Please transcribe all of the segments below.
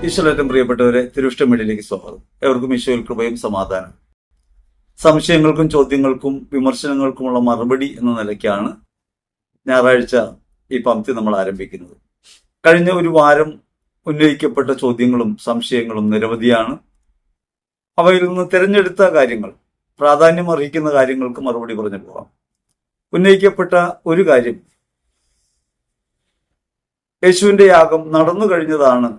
ഈശ്വരേറ്റം പ്രിയപ്പെട്ടവരെ, തിരുവിഷ്ടം വീട്ടിലേക്ക് സ്വാഗതം. എവർക്കും ഈശോയിൽ കൃപയും സമാധാനം. സംശയങ്ങൾക്കും ചോദ്യങ്ങൾക്കും വിമർശനങ്ങൾക്കുമുള്ള മറുപടി എന്ന നിലയ്ക്കാണ് ഞായറാഴ്ച ഈ പംക്തി നമ്മൾ ആരംഭിക്കുന്നത്. കഴിഞ്ഞ ഒരു വാരം ഉന്നയിക്കപ്പെട്ട ചോദ്യങ്ങളും സംശയങ്ങളും നിരവധിയാണ്. അവയിൽ നിന്ന് തിരഞ്ഞെടുത്ത കാര്യങ്ങൾ, പ്രാധാന്യം അർഹിക്കുന്ന കാര്യങ്ങൾക്ക് മറുപടി പറഞ്ഞു പോകാം. ഉന്നയിക്കപ്പെട്ട ഒരു കാര്യം, യേശുവിന്റെ യാഗം നടന്നു കഴിഞ്ഞതാണ്,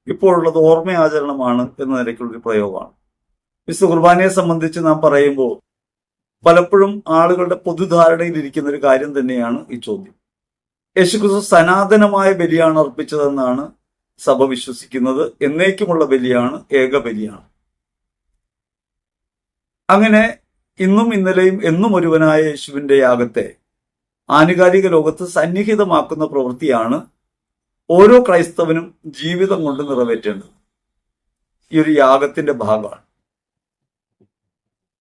ഇപ്പോഴുള്ളത് ഓർമ്മയാചരണമാണ് എന്ന നിലയ്ക്കുള്ളൊരു പ്രയോഗമാണ്. വിശുദ്ധ കുർബാനയെ സംബന്ധിച്ച് നാം പറയുമ്പോൾ പലപ്പോഴും ആളുകളുടെ പൊതുധാരണയിൽ ഇരിക്കുന്ന ഒരു കാര്യം തന്നെയാണ് ഈ ചോദ്യം. യേശുക്രിസ്തു സനാതനമായ ബലിയാണ് അർപ്പിച്ചതെന്നാണ് സഭ വിശ്വസിക്കുന്നത്. എന്നേക്കുമുള്ള ബലിയാണ്, ഏക ബലിയാണ്. അങ്ങനെ ഇന്നും ഇന്നലെയും എന്നും ഒരുവനായ യേശുവിന്റെ യാഗത്തെ ആനുകാലിക ലോകത്ത് സന്നിഹിതമാക്കുന്ന പ്രവൃത്തിയാണ് ഓരോ ക്രൈസ്തവനും ജീവിതം കൊണ്ട് നിറവേറ്റേണ്ടത്. ഈ ഒരു യാഗത്തിന്റെ ഭാഗമാണ്.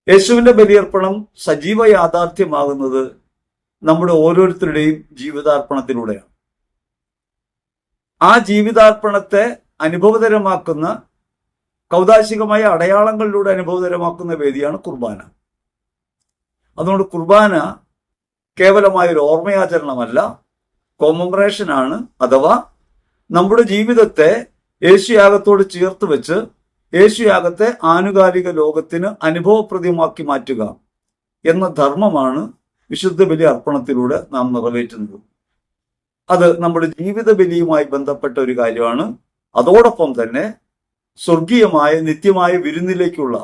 യേശുവിന്റെ ബലിയർപ്പണം സജീവ യാഥാർത്ഥ്യമാകുന്നത് നമ്മുടെ ഓരോരുത്തരുടെയും ജീവിതാർപ്പണത്തിലൂടെയാണ്. ആ ജീവിതാർപ്പണത്തെ അനുഭവതരമാക്കുന്ന, കൗദാശികമായ അടയാളങ്ങളിലൂടെ അനുഭവതരമാക്കുന്ന വേദിയാണ് കുർബാന. അതുകൊണ്ട് കുർബാന കേവലമായ ഒരു ഓർമ്മയാചരണമല്ല, കോമമറേഷൻ ആണ്. അഥവാ നമ്മുടെ ജീവിതത്തെ യേശുയാഗത്തോട് ചേർത്ത് വെച്ച് യേശുയാഗത്തെ ആനുകാലിക ലോകത്തിന് അനുഭവപ്രദമാക്കി മാറ്റുക എന്ന ധർമ്മമാണ് വിശുദ്ധ ബലി അർപ്പണത്തിലൂടെ നാം നിറവേറ്റുന്നത്. അത് നമ്മുടെ ജീവിത ബലിയുമായി ബന്ധപ്പെട്ട ഒരു കാര്യമാണ്. അതോടൊപ്പം തന്നെ സ്വർഗീയമായ നിത്യമായ വിരുന്നിലേക്കുള്ള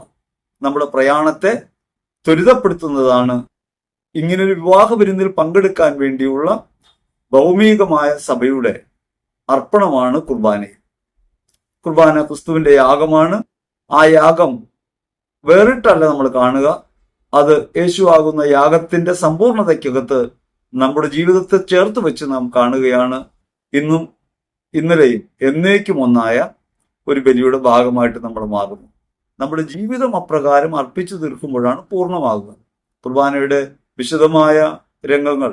നമ്മുടെ പ്രയാണത്തെ ത്വരിതപ്പെടുത്തുന്നതാണ്. ഇങ്ങനൊരു വിവാഹ വിരുന്നിൽ പങ്കെടുക്കാൻ വേണ്ടിയുള്ള ഭൗമികമായ സഭയുടെ അർപ്പണമാണ് കുർബാന. കുർബാന ക്രിസ്തുവിന്റെ യാഗമാണ്. ആ യാഗം വേറിട്ടല്ല നമ്മൾ കാണുക. അത് യേശു ആകുന്ന യാഗത്തിന്റെ സമ്പൂർണതയ്ക്കകത്ത് നമ്മുടെ ജീവിതത്തെ ചേർത്ത് വെച്ച് നാം കാണുകയാണ്. ഇന്നും ഇന്നലെയും എന്നേക്കും ഒന്നായ ഒരു ബലിയുടെ ഭാഗമായിട്ട് നമ്മൾ മാറുന്നു. നമ്മുടെ ജീവിതം അപ്രകാരം അർപ്പിച്ചു തീർക്കുമ്പോഴാണ് പൂർണ്ണമാകുക. കുർബാനയുടെ വിശദമായ രംഗങ്ങൾ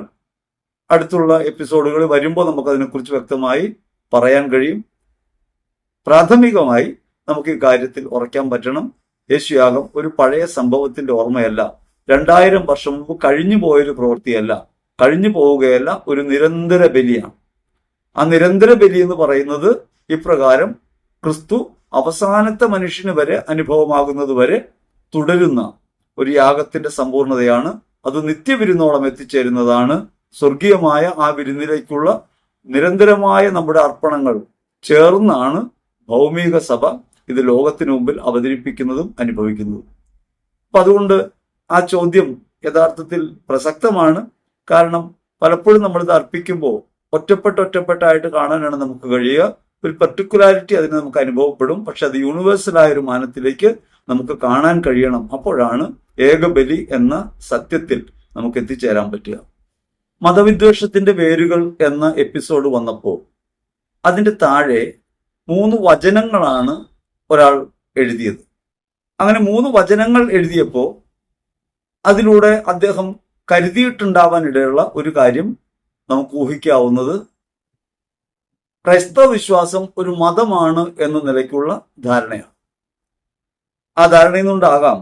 അടുത്തുള്ള എപ്പിസോഡുകളിൽ വരുമ്പോൾ നമുക്കതിനെക്കുറിച്ച് വ്യക്തമായി പറയാൻ കഴിയും. പ്രാഥമികമായി നമുക്ക് ഈ കാര്യത്തിൽ ഉറയ്ക്കാൻ പറ്റണം. യേശുയാഗം ഒരു പഴയ സംഭവത്തിന്റെ ഓർമ്മയല്ല, 2000 വർഷം മുമ്പ് കഴിഞ്ഞു പോയൊരു പ്രവൃത്തിയല്ല, കഴിഞ്ഞു പോവുകയല്ല, ഒരു നിരന്തര ബലിയാണ്. ആ നിരന്തര ബലി എന്ന് പറയുന്നത് ഇപ്രകാരം ക്രിസ്തു അവസാനത്തെ മനുഷ്യന് വരെ അനുഭവമാകുന്നത് വരെ തുടരുന്ന ഒരു യാഗത്തിന്റെ സമ്പൂർണതയാണ്. അത് നിത്യവിരുന്നോളം എത്തിച്ചേരുന്നതാണ്. സ്വർഗീയമായ ആ വിരുന്നിലേക്കുള്ള നിരന്തരമായ നമ്മുടെ അർപ്പണങ്ങൾ ചേർന്നാണ് ഭൗമിക സഭ ഇത് ലോകത്തിനു മുമ്പിൽ അവതരിപ്പിക്കുന്നതും അനുഭവിക്കുന്നതും. അപ്പൊ അതുകൊണ്ട് ആ ചോദ്യം യഥാർത്ഥത്തിൽ പ്രസക്തമാണ്. കാരണം പലപ്പോഴും നമ്മളിത് അർപ്പിക്കുമ്പോൾ ഒറ്റപ്പെട്ടായിട്ട് കാണാനാണ് നമുക്ക് കഴിയുക. ഒരു പെർട്ടിക്കുലാരിറ്റി അതിന് നമുക്ക് അനുഭവപ്പെടും. പക്ഷെ അത് യൂണിവേഴ്സലായ ഒരു മാനത്തിലേക്ക് നമുക്ക് കാണാൻ കഴിയണം. അപ്പോഴാണ് ഏകബലി എന്ന സത്യത്തിൽ നമുക്ക് എത്തിച്ചേരാൻ പറ്റുക. മതവിദ്വേഷത്തിന്റെ വേരുകൾ എന്ന എപ്പിസോഡ് വന്നപ്പോൾ അതിന്റെ താഴെ 3 വചനങ്ങളാണ് ഒരാൾ എഴുതിയത്. അങ്ങനെ 3 വചനങ്ങൾ എഴുതിയപ്പോൾ അതിലൂടെ അദ്ദേഹം കരുതിയിട്ടുണ്ടാവാനിടയുള്ള ഒരു കാര്യം നമുക്ക് ഊഹിക്കാവുന്നത്, ക്രൈസ്തവ വിശ്വാസം ഒരു മതമാണ് എന്ന നിലയ്ക്കുള്ള ധാരണയാണ്. ആ ധാരണയിൽ നിന്നുണ്ടാകാം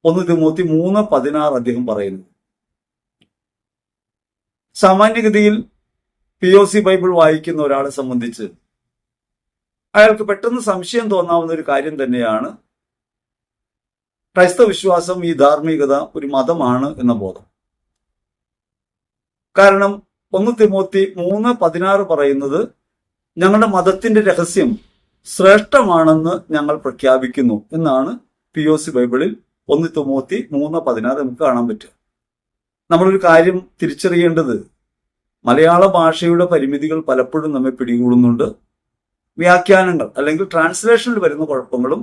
1 തിമോത്തി 3:16 അദ്ദേഹം പറയുന്നു. സാമാന്യഗതിയിൽ POC ബൈബിൾ വായിക്കുന്ന ഒരാളെ സംബന്ധിച്ച് അയാൾക്ക് പെട്ടെന്ന് സംശയം തോന്നാവുന്ന ഒരു കാര്യം തന്നെയാണ് ക്രൈസ്തവ വിശ്വാസം, ഈ ധാർമ്മികത ഒരു മതമാണ് എന്ന ബോധം. കാരണം 1 തിമോത്തി 3:16 പറയുന്നത്, ഞങ്ങളുടെ മതത്തിന്റെ രഹസ്യം ശ്രേഷ്ഠമാണെന്ന് ഞങ്ങൾ പ്രഖ്യാപിക്കുന്നു എന്നാണ് POC ബൈബിളിൽ 1 തിമോത്തി 3:16 നമുക്ക് കാണാൻ പറ്റുക. നമ്മളൊരു കാര്യം തിരിച്ചറിയേണ്ടത്, മലയാള ഭാഷയുടെ പരിമിതികൾ പലപ്പോഴും നമ്മെ പിടികൂടുന്നുണ്ട്. വ്യാഖ്യാനങ്ങൾ അല്ലെങ്കിൽ ട്രാൻസ്ലേഷനിൽ വരുന്ന കുഴപ്പങ്ങളും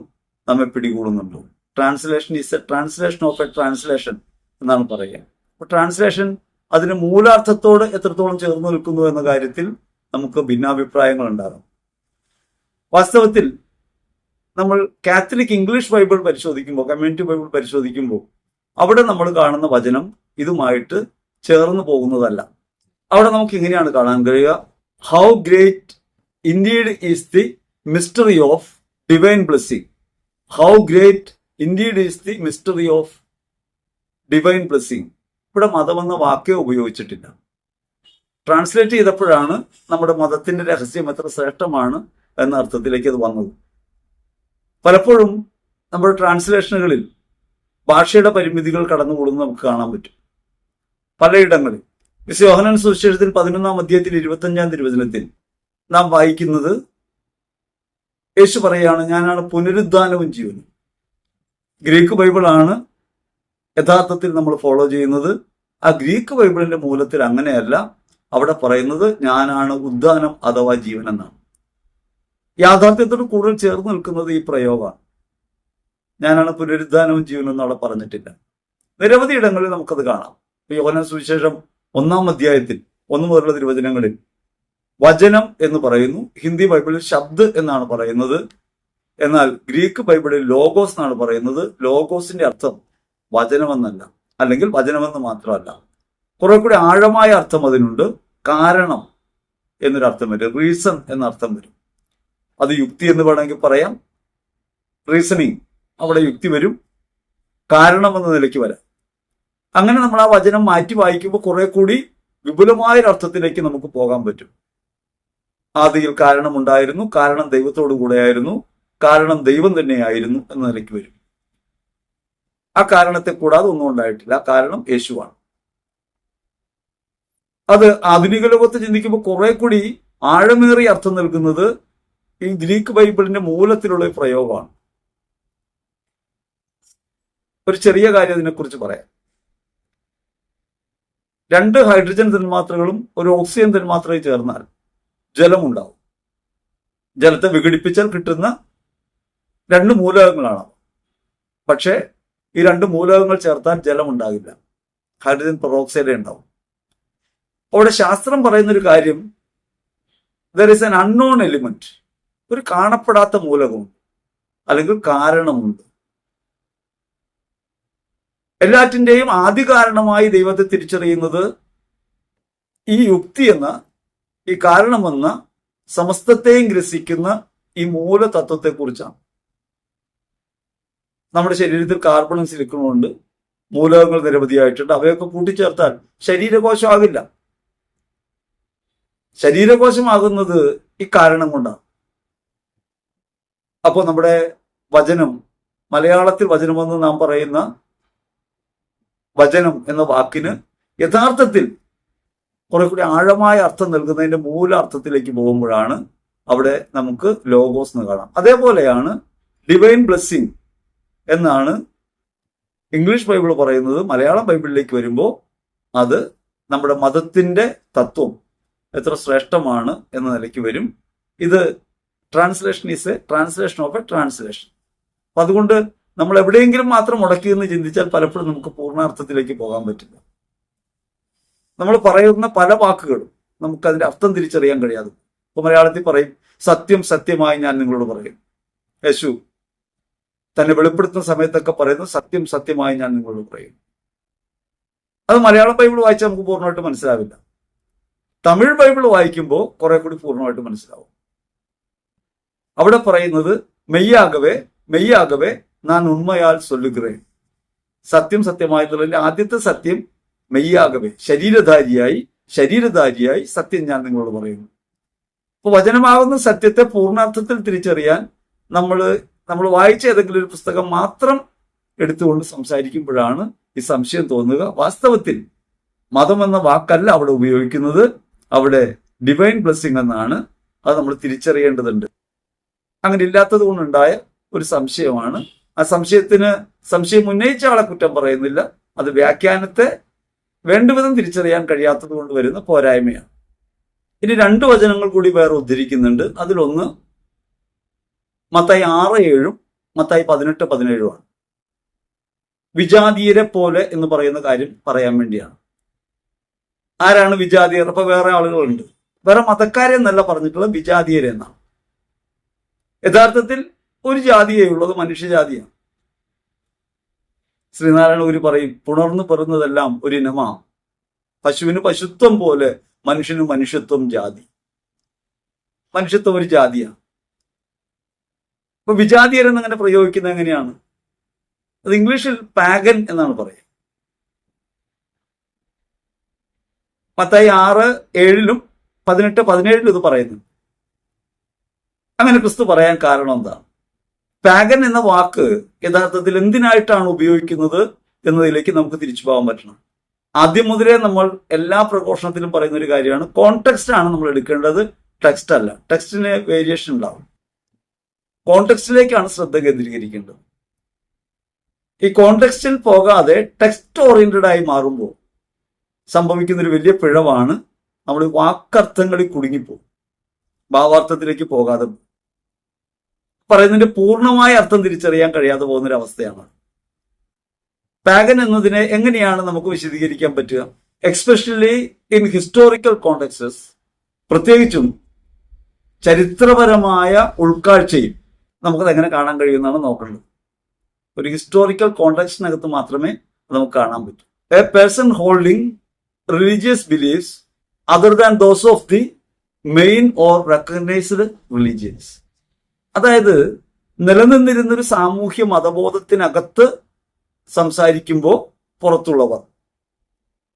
നമ്മെ പിടികൂടുന്നുണ്ട്. Translation is a translation of a translation എന്നാണ് പറയുക. അപ്പൊ ട്രാൻസ്ലേഷൻ അതിന് മൂലാർത്ഥത്തോട് എത്രത്തോളം ചേർന്ന് നിൽക്കുന്നു എന്ന കാര്യത്തിൽ നമുക്ക് ഭിന്നാഭിപ്രായങ്ങൾ ഉണ്ടാകും. വാസ്തവത്തിൽ നമ്മൾ കാത്തലിക് ഇംഗ്ലീഷ് ബൈബിൾ പരിശോധിക്കുമ്പോൾ, കമ്മ്യൂണിറ്റി ബൈബിൾ പരിശോധിക്കുമ്പോൾ അവിടെ നമ്മൾ കാണുന്ന വചനം ഇതുമായിട്ട് ചേർന്ന് പോകുന്നതല്ല. അവിടെ നമുക്ക് ഇങ്ങനെയാണ് കാണാൻ കഴിയുക, how great indeed is the mystery of divine blessing. How great indeed is the mystery of divine blessing. ഇവിടെ മതം എന്ന വാക്കേ ഉപയോഗിച്ചിട്ടില്ല. ട്രാൻസ്ലേറ്റ് ചെയ്തപ്പോഴാണ് നമ്മുടെ മതത്തിന്റെ രഹസ്യം എത്ര ശ്രേഷ്ഠമാണ് എന്ന അർത്ഥത്തിലേക്ക് അത് വന്നത്. പലപ്പോഴും നമ്മുടെ ട്രാൻസ്ലേഷനുകളിൽ ഭാഷയുടെ പരിമിതികൾ കടന്നുകൂടുന്നത് നമുക്ക് കാണാൻ പറ്റും. പലയിടങ്ങളിൽ യോഹന്നാൻ സുവിശേഷത്തിൽ 11-ാം അധ്യായത്തിൽ 25-ാം തിരുവചനത്തിൽ നാം വായിക്കുന്നത് യേശു പറയുകയാണ്, ഞാനാണ് പുനരുദ്ധാനവും ജീവനും. ഗ്രീക്ക് ബൈബിളാണ് യഥാർത്ഥത്തിൽ നമ്മൾ ഫോളോ ചെയ്യുന്നത്. ആ ഗ്രീക്ക് ബൈബിളിന്റെ മൂലത്തിൽ അങ്ങനെയല്ല. അവിടെ പറയുന്നത് ഞാനാണ് ഉദ്ധാനം അഥവാ ജീവൻ എന്നാണ്. യാഥാർത്ഥ്യത്തോട് കൂടുതൽ ചേർന്ന് നിൽക്കുന്നത് ഈ പ്രയോഗമാണ്. ഞാനാണ് പുനരുദ്ധാനവും ജീവനും എന്ന് അവിടെ പറഞ്ഞിട്ടില്ല. നിരവധി ഇടങ്ങളിൽ നമുക്കത് കാണാം. യോഹന്നാൻ സുവിശേഷം 1-ാം അധ്യായത്തിൽ 1 മുതലുള്ള തിരുവചനങ്ങളിൽ വചനം എന്ന് പറയുന്നു. ഹിന്ദി ബൈബിളിൽ ശബ്ദ് എന്നാണ് പറയുന്നത്. എന്നാൽ ഗ്രീക്ക് ബൈബിളിൽ ലോഗോസ് എന്നാണ് പറയുന്നത്. ലോഗോസിന്റെ അർത്ഥം വചനമെന്നല്ല, അല്ലെങ്കിൽ വചനമെന്ന് മാത്രമല്ല, കുറെ കൂടി ആഴമായ അർത്ഥം അതിനുണ്ട്. കാരണം എന്നൊരർത്ഥം വരും, റീസൺ എന്നർത്ഥം വരും. അത് യുക്തി എന്ന് വേണമെങ്കിൽ പറയാം. റീസണിങ്, അവിടെ യുക്തി വരും. കാരണം എന്ന നിലയ്ക്ക് വരാം. അങ്ങനെ നമ്മൾ ആ വചനം മാറ്റി വായിക്കുമ്പോൾ കുറെ കൂടി വിപുലമായൊരർത്ഥത്തിലേക്ക് നമുക്ക് പോകാൻ പറ്റും. ആദിയിൽ കാരണം ഉണ്ടായിരുന്നു, കാരണം ദൈവത്തോടു കൂടെയായിരുന്നു, കാരണം ദൈവം തന്നെയായിരുന്നു എന്ന നിലയ്ക്ക് വരും. ആ കാരണത്തെ കൂടാതെ ഒന്നും ഉണ്ടായിട്ടില്ല. ആ കാരണം യേശുവാണ്. അത് ആധുനിക ലോകത്ത് ചിന്തിക്കുമ്പോൾ കുറെ കൂടി ആഴമേറിയ അർത്ഥം നൽകുന്നത് ഈ ഗ്രീക്ക് ബൈബിളിന്റെ മൂലത്തിലുള്ള പ്രയോഗമാണ്. ഒരു ചെറിയ കാര്യം അതിനെക്കുറിച്ച് പറയാം. 2 ഹൈഡ്രജൻ തന്മാത്രകളും ഒരു ഓക്സിജൻ തന്മാത്രയും ചേർന്നാൽ ജലമുണ്ടാവും. ജലത്തെ വിഘടിപ്പിച്ചാൽ കിട്ടുന്ന 2 മൂലകങ്ങളാണ്. പക്ഷേ ഈ 2 മൂലകങ്ങൾ ചേർത്താൽ ജലം ഉണ്ടാകില്ല, ഹൈഡ്രജൻ പെറോക്സൈഡേ ഉണ്ടാവും. അവിടെ ശാസ്ത്രം പറയുന്നൊരു കാര്യം, there is an unknown element, ഒരു കാണപ്പെടാത്ത മൂലകമുണ്ട്, അല്ലെങ്കിൽ കാരണമുണ്ട്. എല്ലാറ്റിൻ്റെയും ആദ്യ കാരണമായി ദൈവത്തെ തിരിച്ചറിയുന്നത് ഈ യുക്തി എന്ന, ഈ കാരണമെന്ന സമസ്തത്തെയും ഗ്രസിക്കുന്ന ഈ മൂലതത്വത്തെക്കുറിച്ചാണ്. നമ്മുടെ ശരീരത്തിൽ കാർബണും സിലിക്കണും ഉണ്ട്, മൂലകങ്ങൾ നിരവധിയായിട്ടുണ്ട്. അവയൊക്കെ കൂട്ടിച്ചേർത്താൽ ശരീരകോശമാകില്ല. ശരീരകോശമാകുന്നത് ഈ കാരണം കൊണ്ടാണ്. അപ്പോൾ നമ്മുടെ വചനം, മലയാളത്തിൽ വചനമെന്ന് നാം പറയുന്ന വചനം എന്ന വാക്കിന് യഥാർത്ഥത്തിൽ കുറെ കൂടി ആഴമായ അർത്ഥം നൽകുന്നതിന്റെ മൂലാർത്ഥത്തിലേക്ക് പോകുമ്പോഴാണ് അവിടെ നമുക്ക് ലോഗോസ് എന്ന് കാണാം. അതേപോലെയാണ് ഡിവൈൻ ബ്ലെസ്സിങ് എന്നാണ് ഇംഗ്ലീഷ് ബൈബിൾ പറയുന്നത്. മലയാളം ബൈബിളിലേക്ക് വരുമ്പോൾ അത് നമ്മുടെ മതത്തിന്റെ തത്വം എത്ര ശ്രേഷ്ഠമാണ് എന്ന നിലയ്ക്ക് വരും. ഇത് translation is a translation of a translation. അപ്പൊ അതുകൊണ്ട് നമ്മൾ എവിടെയെങ്കിലും മാത്രം മുടക്കി എന്ന് ചിന്തിച്ചാൽ പലപ്പോഴും നമുക്ക് പൂർണ്ണാർത്ഥത്തിലേക്ക് പോകാൻ പറ്റില്ല. നമ്മൾ പറയുന്ന പല വാക്കുകളും നമുക്കതിന്റെ അർത്ഥം തിരിച്ചറിയാൻ കഴിയാതെ. ഇപ്പൊ മലയാളത്തിൽ പറയും, സത്യം സത്യമായി ഞാൻ നിങ്ങളോട് പറയും. യേശു തന്നെ വെളിപ്പെടുത്തുന്ന സമയത്തൊക്കെ പറയുന്നത് സത്യം സത്യമായി ഞാൻ നിങ്ങളോട് പറയും. അത് മലയാളം ബൈബിൾ വായിച്ചാൽ നമുക്ക് പൂർണ്ണമായിട്ട് മനസ്സിലാവില്ല. തമിഴ് ബൈബിൾ വായിക്കുമ്പോൾ കുറെ കൂടി പൂർണ്ണമായിട്ട് മനസ്സിലാവും. അവിടെ പറയുന്നത് മെയ്യാകവേ മെയ്യാകവേ ഞാൻ ഉണ്മയാൽ സൊല്ലുகிறேன். സത്യം സത്യമായിട്ടുള്ളതിന്റെ ആദ്യത്തെ സത്യം മെയ്യാകവേ, ശരീരധാരിയായി സത്യം ഞാൻ നിങ്ങളോട് പറയുന്നു. അപ്പൊ വചനമാകുന്ന സത്യത്തെ പൂർണ്ണാർത്ഥത്തിൽ തിരിച്ചറിയാൻ നമ്മൾ വായിച്ച ഏതെങ്കിലും ഒരു പുസ്തകം മാത്രം എടുത്തുകൊണ്ട് സംസാരിക്കുമ്പോഴാണ് ഈ സംശയം തോന്നുക. വാസ്തവത്തിൽ മതം എന്ന വാക്കല്ല അവിടെ ഉപയോഗിക്കുന്നത്, അവിടെ ഡിവൈൻ ബ്ലെസ്സിങ് എന്നാണ്. അത് നമ്മൾ തിരിച്ചറിയേണ്ടതുണ്ട്. അങ്ങനെ ഇല്ലാത്തത് കൊണ്ടുണ്ടായ ഒരു സംശയമാണ്. ആ സംശയം ഉന്നയിച്ച ആളെ കുറ്റം പറയുന്നില്ല, അത് വ്യാഖ്യാനത്തെ വേണ്ടവിധം തിരിച്ചറിയാൻ കഴിയാത്തത് കൊണ്ട് വരുന്ന പോരായ്മയാണ്. ഇനി 2 വചനങ്ങൾ കൂടി വേറെ ഉദ്ധരിക്കുന്നുണ്ട്. അതിലൊന്ന് മത്തായി 6:7 മത്തായി 18:17 വിജാതീയരെ പോലെ എന്ന് പറയുന്ന കാര്യം പറയാൻ വേണ്ടിയാണ്. ആരാണ് വിജാതീയർ? അപ്പൊ വേറെ ആളുകളുണ്ട്. വേറെ മതക്കാരെ എന്നല്ല പറഞ്ഞിട്ടുള്ളത്, വിജാതീയരെ എന്നാണ്. യഥാർത്ഥത്തിൽ ഒരു ജാതിയേ ഉള്ളത്, മനുഷ്യജാതിയാണ്. ശ്രീനാരായണ ഗുരു പറയും, പുണർന്നു പെറുന്നതെല്ലാം ഒരു ഇനമാ, പശുവിന് പശുത്വം പോലെ മനുഷ്യന് മനുഷ്യത്വം ജാതി. മനുഷ്യത്വം ഒരു ജാതിയാണ്. ഇപ്പൊ വിജാതീയരെന്ന് അങ്ങനെ പ്രയോഗിക്കുന്നത് എങ്ങനെയാണ്? അത് ഇംഗ്ലീഷിൽ പാഗൻ എന്നാണ് പറയുക. മത്തായി 6:7 18-17 ഇത് പറയുന്നു. അങ്ങനെ ക്രിസ്തു പറയാൻ കാരണം എന്താണ്? പാഗൻ എന്ന വാക്ക് യഥാർത്ഥത്തിൽ എന്തിനായിട്ടാണ് ഉപയോഗിക്കുന്നത് എന്നതിലേക്ക് നമുക്ക് തിരിച്ചു പോകാൻ പറ്റണം. ആദ്യം മുതലേ നമ്മൾ എല്ലാ പ്രഘോഷണത്തിലും പറയുന്ന ഒരു കാര്യമാണ്, കോണ്ടെക്സ്റ്റ് ആണ് നമ്മൾ എടുക്കേണ്ടത്, ടെക്സ്റ്റ് അല്ല. ടെക്സ്റ്റിന് വേരിയേഷൻ ഉണ്ടാവും. കോണ്ടെക്സ്റ്റിലേക്കാണ് ശ്രദ്ധ കേന്ദ്രീകരിക്കേണ്ടത്. ഈ കോണ്ടെക്സ്റ്റിൽ പോകാതെ ടെക്സ്റ്റ് ഓറിയന്റഡ് ആയി മാറുമ്പോൾ സംഭവിക്കുന്ന ഒരു വലിയ പിഴവാണ് നമ്മൾ വാക്കർത്ഥങ്ങളിൽ കുടുങ്ങിപ്പോകും, ഭാവാർത്ഥത്തിലേക്ക് പോകാതെ പറയുന്നതിന്റെ പൂർണ്ണമായ അർത്ഥം തിരിച്ചറിയാൻ കഴിയാതെ പോകുന്നൊരവസ്ഥയാണ്. പാഗൻ എന്നതിനെ എങ്ങനെയാണ് നമുക്ക് വിശദീകരിക്കാൻ പറ്റുക? എക്സ്പെഷ്യലി ഇൻ ഹിസ്റ്റോറിക്കൽ കോണ്ടെക്സ്റ്റസ്, പ്രത്യേകിച്ചും ചരിത്രപരമായ ഉൾക്കാഴ്ചയും നമുക്കത് എങ്ങനെ കാണാൻ കഴിയുമെന്നാണ് നോക്കേണ്ടത്. ഒരു ഹിസ്റ്റോറിക്കൽ കോണ്ടെക്സ്റ്റിനകത്ത് മാത്രമേ നമുക്ക് കാണാൻ പറ്റൂ. A person holding religious beliefs other than those of the main or recognised religions. അതായത് നിലനിന്നിരുന്നൊരു സാമൂഹ്യ മതബോധത്തിനകത്ത് സംസാരിക്കുമ്പോൾ പുറത്തുള്ളവർ,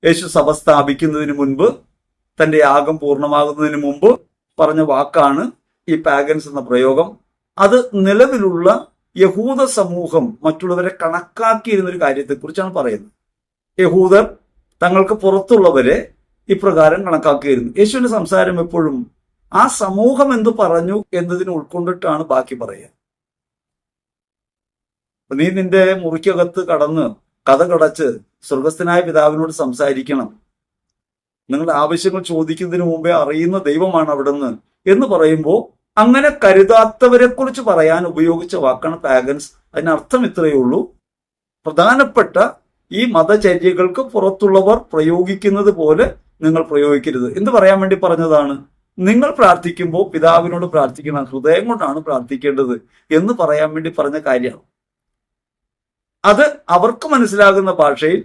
യേശു സഭ സ്ഥാപിക്കുന്നതിന് മുൻപ്, തന്റെ യാഗം പൂർണ്ണമാകുന്നതിന് മുമ്പ് പറഞ്ഞ വാക്കാണ് ഈ പാഗൻസ് എന്ന പ്രയോഗം. അത് നിലവിലുള്ള യഹൂദ സമൂഹം മറ്റുള്ളവരെ കണക്കാക്കിയിരുന്ന ഒരു കാര്യത്തെക്കുറിച്ചാണ് പറയുന്നത്. യഹൂദർ തങ്ങൾക്ക് പുറത്തുള്ളവരെ ഇപ്രകാരം കണക്കാക്കിയിരുന്നു. യേശുവിന്റെ സംസാരം എപ്പോഴും ആ സമൂഹം എന്തു പറഞ്ഞു എന്നതിനെ ഉൾക്കൊണ്ടിട്ടാണ് ബാക്കി പറയുക. നീ നിന്റെ മുറിക്കകത്ത് കടന്ന് കഥ കടച്ച് സ്വർഗസ്ഥനായ പിതാവിനോട് സംസാരിക്കണം, നിങ്ങളുടെ ആവശ്യങ്ങൾ ചോദിക്കുന്നതിന് മുമ്പേ അറിയുന്ന ദൈവമാണ് അവിടുന്ന് എന്ന് പറയുമ്പോൾ അങ്ങനെ കരുതാത്തവരെ കുറിച്ച് പറയാൻ ഉപയോഗിച്ച വാക്കാണ് പാഗൻസ്. അതിനർത്ഥം ഇത്രയേ ഉള്ളൂ, പ്രധാനപ്പെട്ട ഈ മതചര്യകൾക്ക് പുറത്തുള്ളവർ പ്രയോഗിക്കുന്നത് പോലെ നിങ്ങൾ പ്രയോഗിക്കരുത് എന്ന് പറയാൻ വേണ്ടി പറഞ്ഞതാണ്. നിങ്ങൾ പ്രാർത്ഥിക്കുമ്പോൾ പിതാവിനോട് പ്രാർത്ഥിക്കണം, ഹൃദയം കൊണ്ടാണ് പ്രാർത്ഥിക്കേണ്ടത് എന്ന് പറയാൻ വേണ്ടി പറഞ്ഞ കാര്യമാണ്. അത് അവർക്ക് മനസ്സിലാകുന്ന ഭാഷയിൽ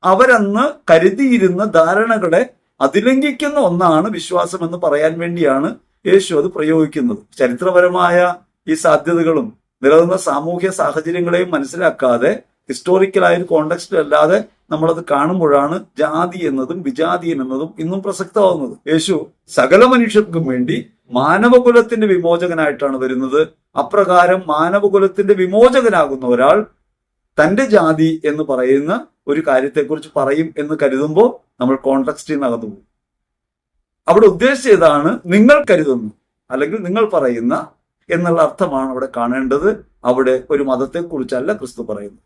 അവരന്ന് കരുതിയിരുന്ന ധാരണകളെ അതിലംഘിക്കുന്ന ഒന്നാണ് വിശ്വാസം എന്ന് പറയാൻ വേണ്ടിയാണ് യേശു അത് പ്രയോഗിക്കുന്നത്. ചരിത്രപരമായ ഈ സാധ്യതകളും നിലനിന്ന സാമൂഹ്യ സാഹചര്യങ്ങളെയും മനസ്സിലാക്കാതെ ഹിസ്റ്റോറിക്കലായ ഒരു കോണ്ടെക്സ്റ്റ് അല്ലാതെ നമ്മളത് കാണുമ്പോഴാണ് ജാതി എന്നതും വിജാതീയൻ എന്നതും ഇന്നും പ്രസക്തമാകുന്നത്. യേശു സകല മനുഷ്യർക്കും വേണ്ടി മാനവകുലത്തിന്റെ വിമോചകനായിട്ടാണ് വരുന്നത്. അപ്രകാരം മാനവകുലത്തിന്റെ വിമോചകനാകുന്ന ഒരാൾ തന്റെ ജാതി എന്ന് പറയുന്ന ഒരു കാര്യത്തെക്കുറിച്ച് പറയും എന്ന് കരുതുമ്പോൾ നമ്മൾ കോണ്ടെക്സ്റ്റിൽ നിന്ന് അകന്നു പോകും. അവിടെ ഉദ്ദേശിച്ചതാണ് നിങ്ങൾ കരുതുന്നു അല്ലെങ്കിൽ നിങ്ങൾ പറയുന്ന എന്നുള്ള അർത്ഥമാണ് അവിടെ കാണേണ്ടത്. അവിടെ ഒരു മതത്തെക്കുറിച്ചല്ല ക്രിസ്തു പറയുന്നത്.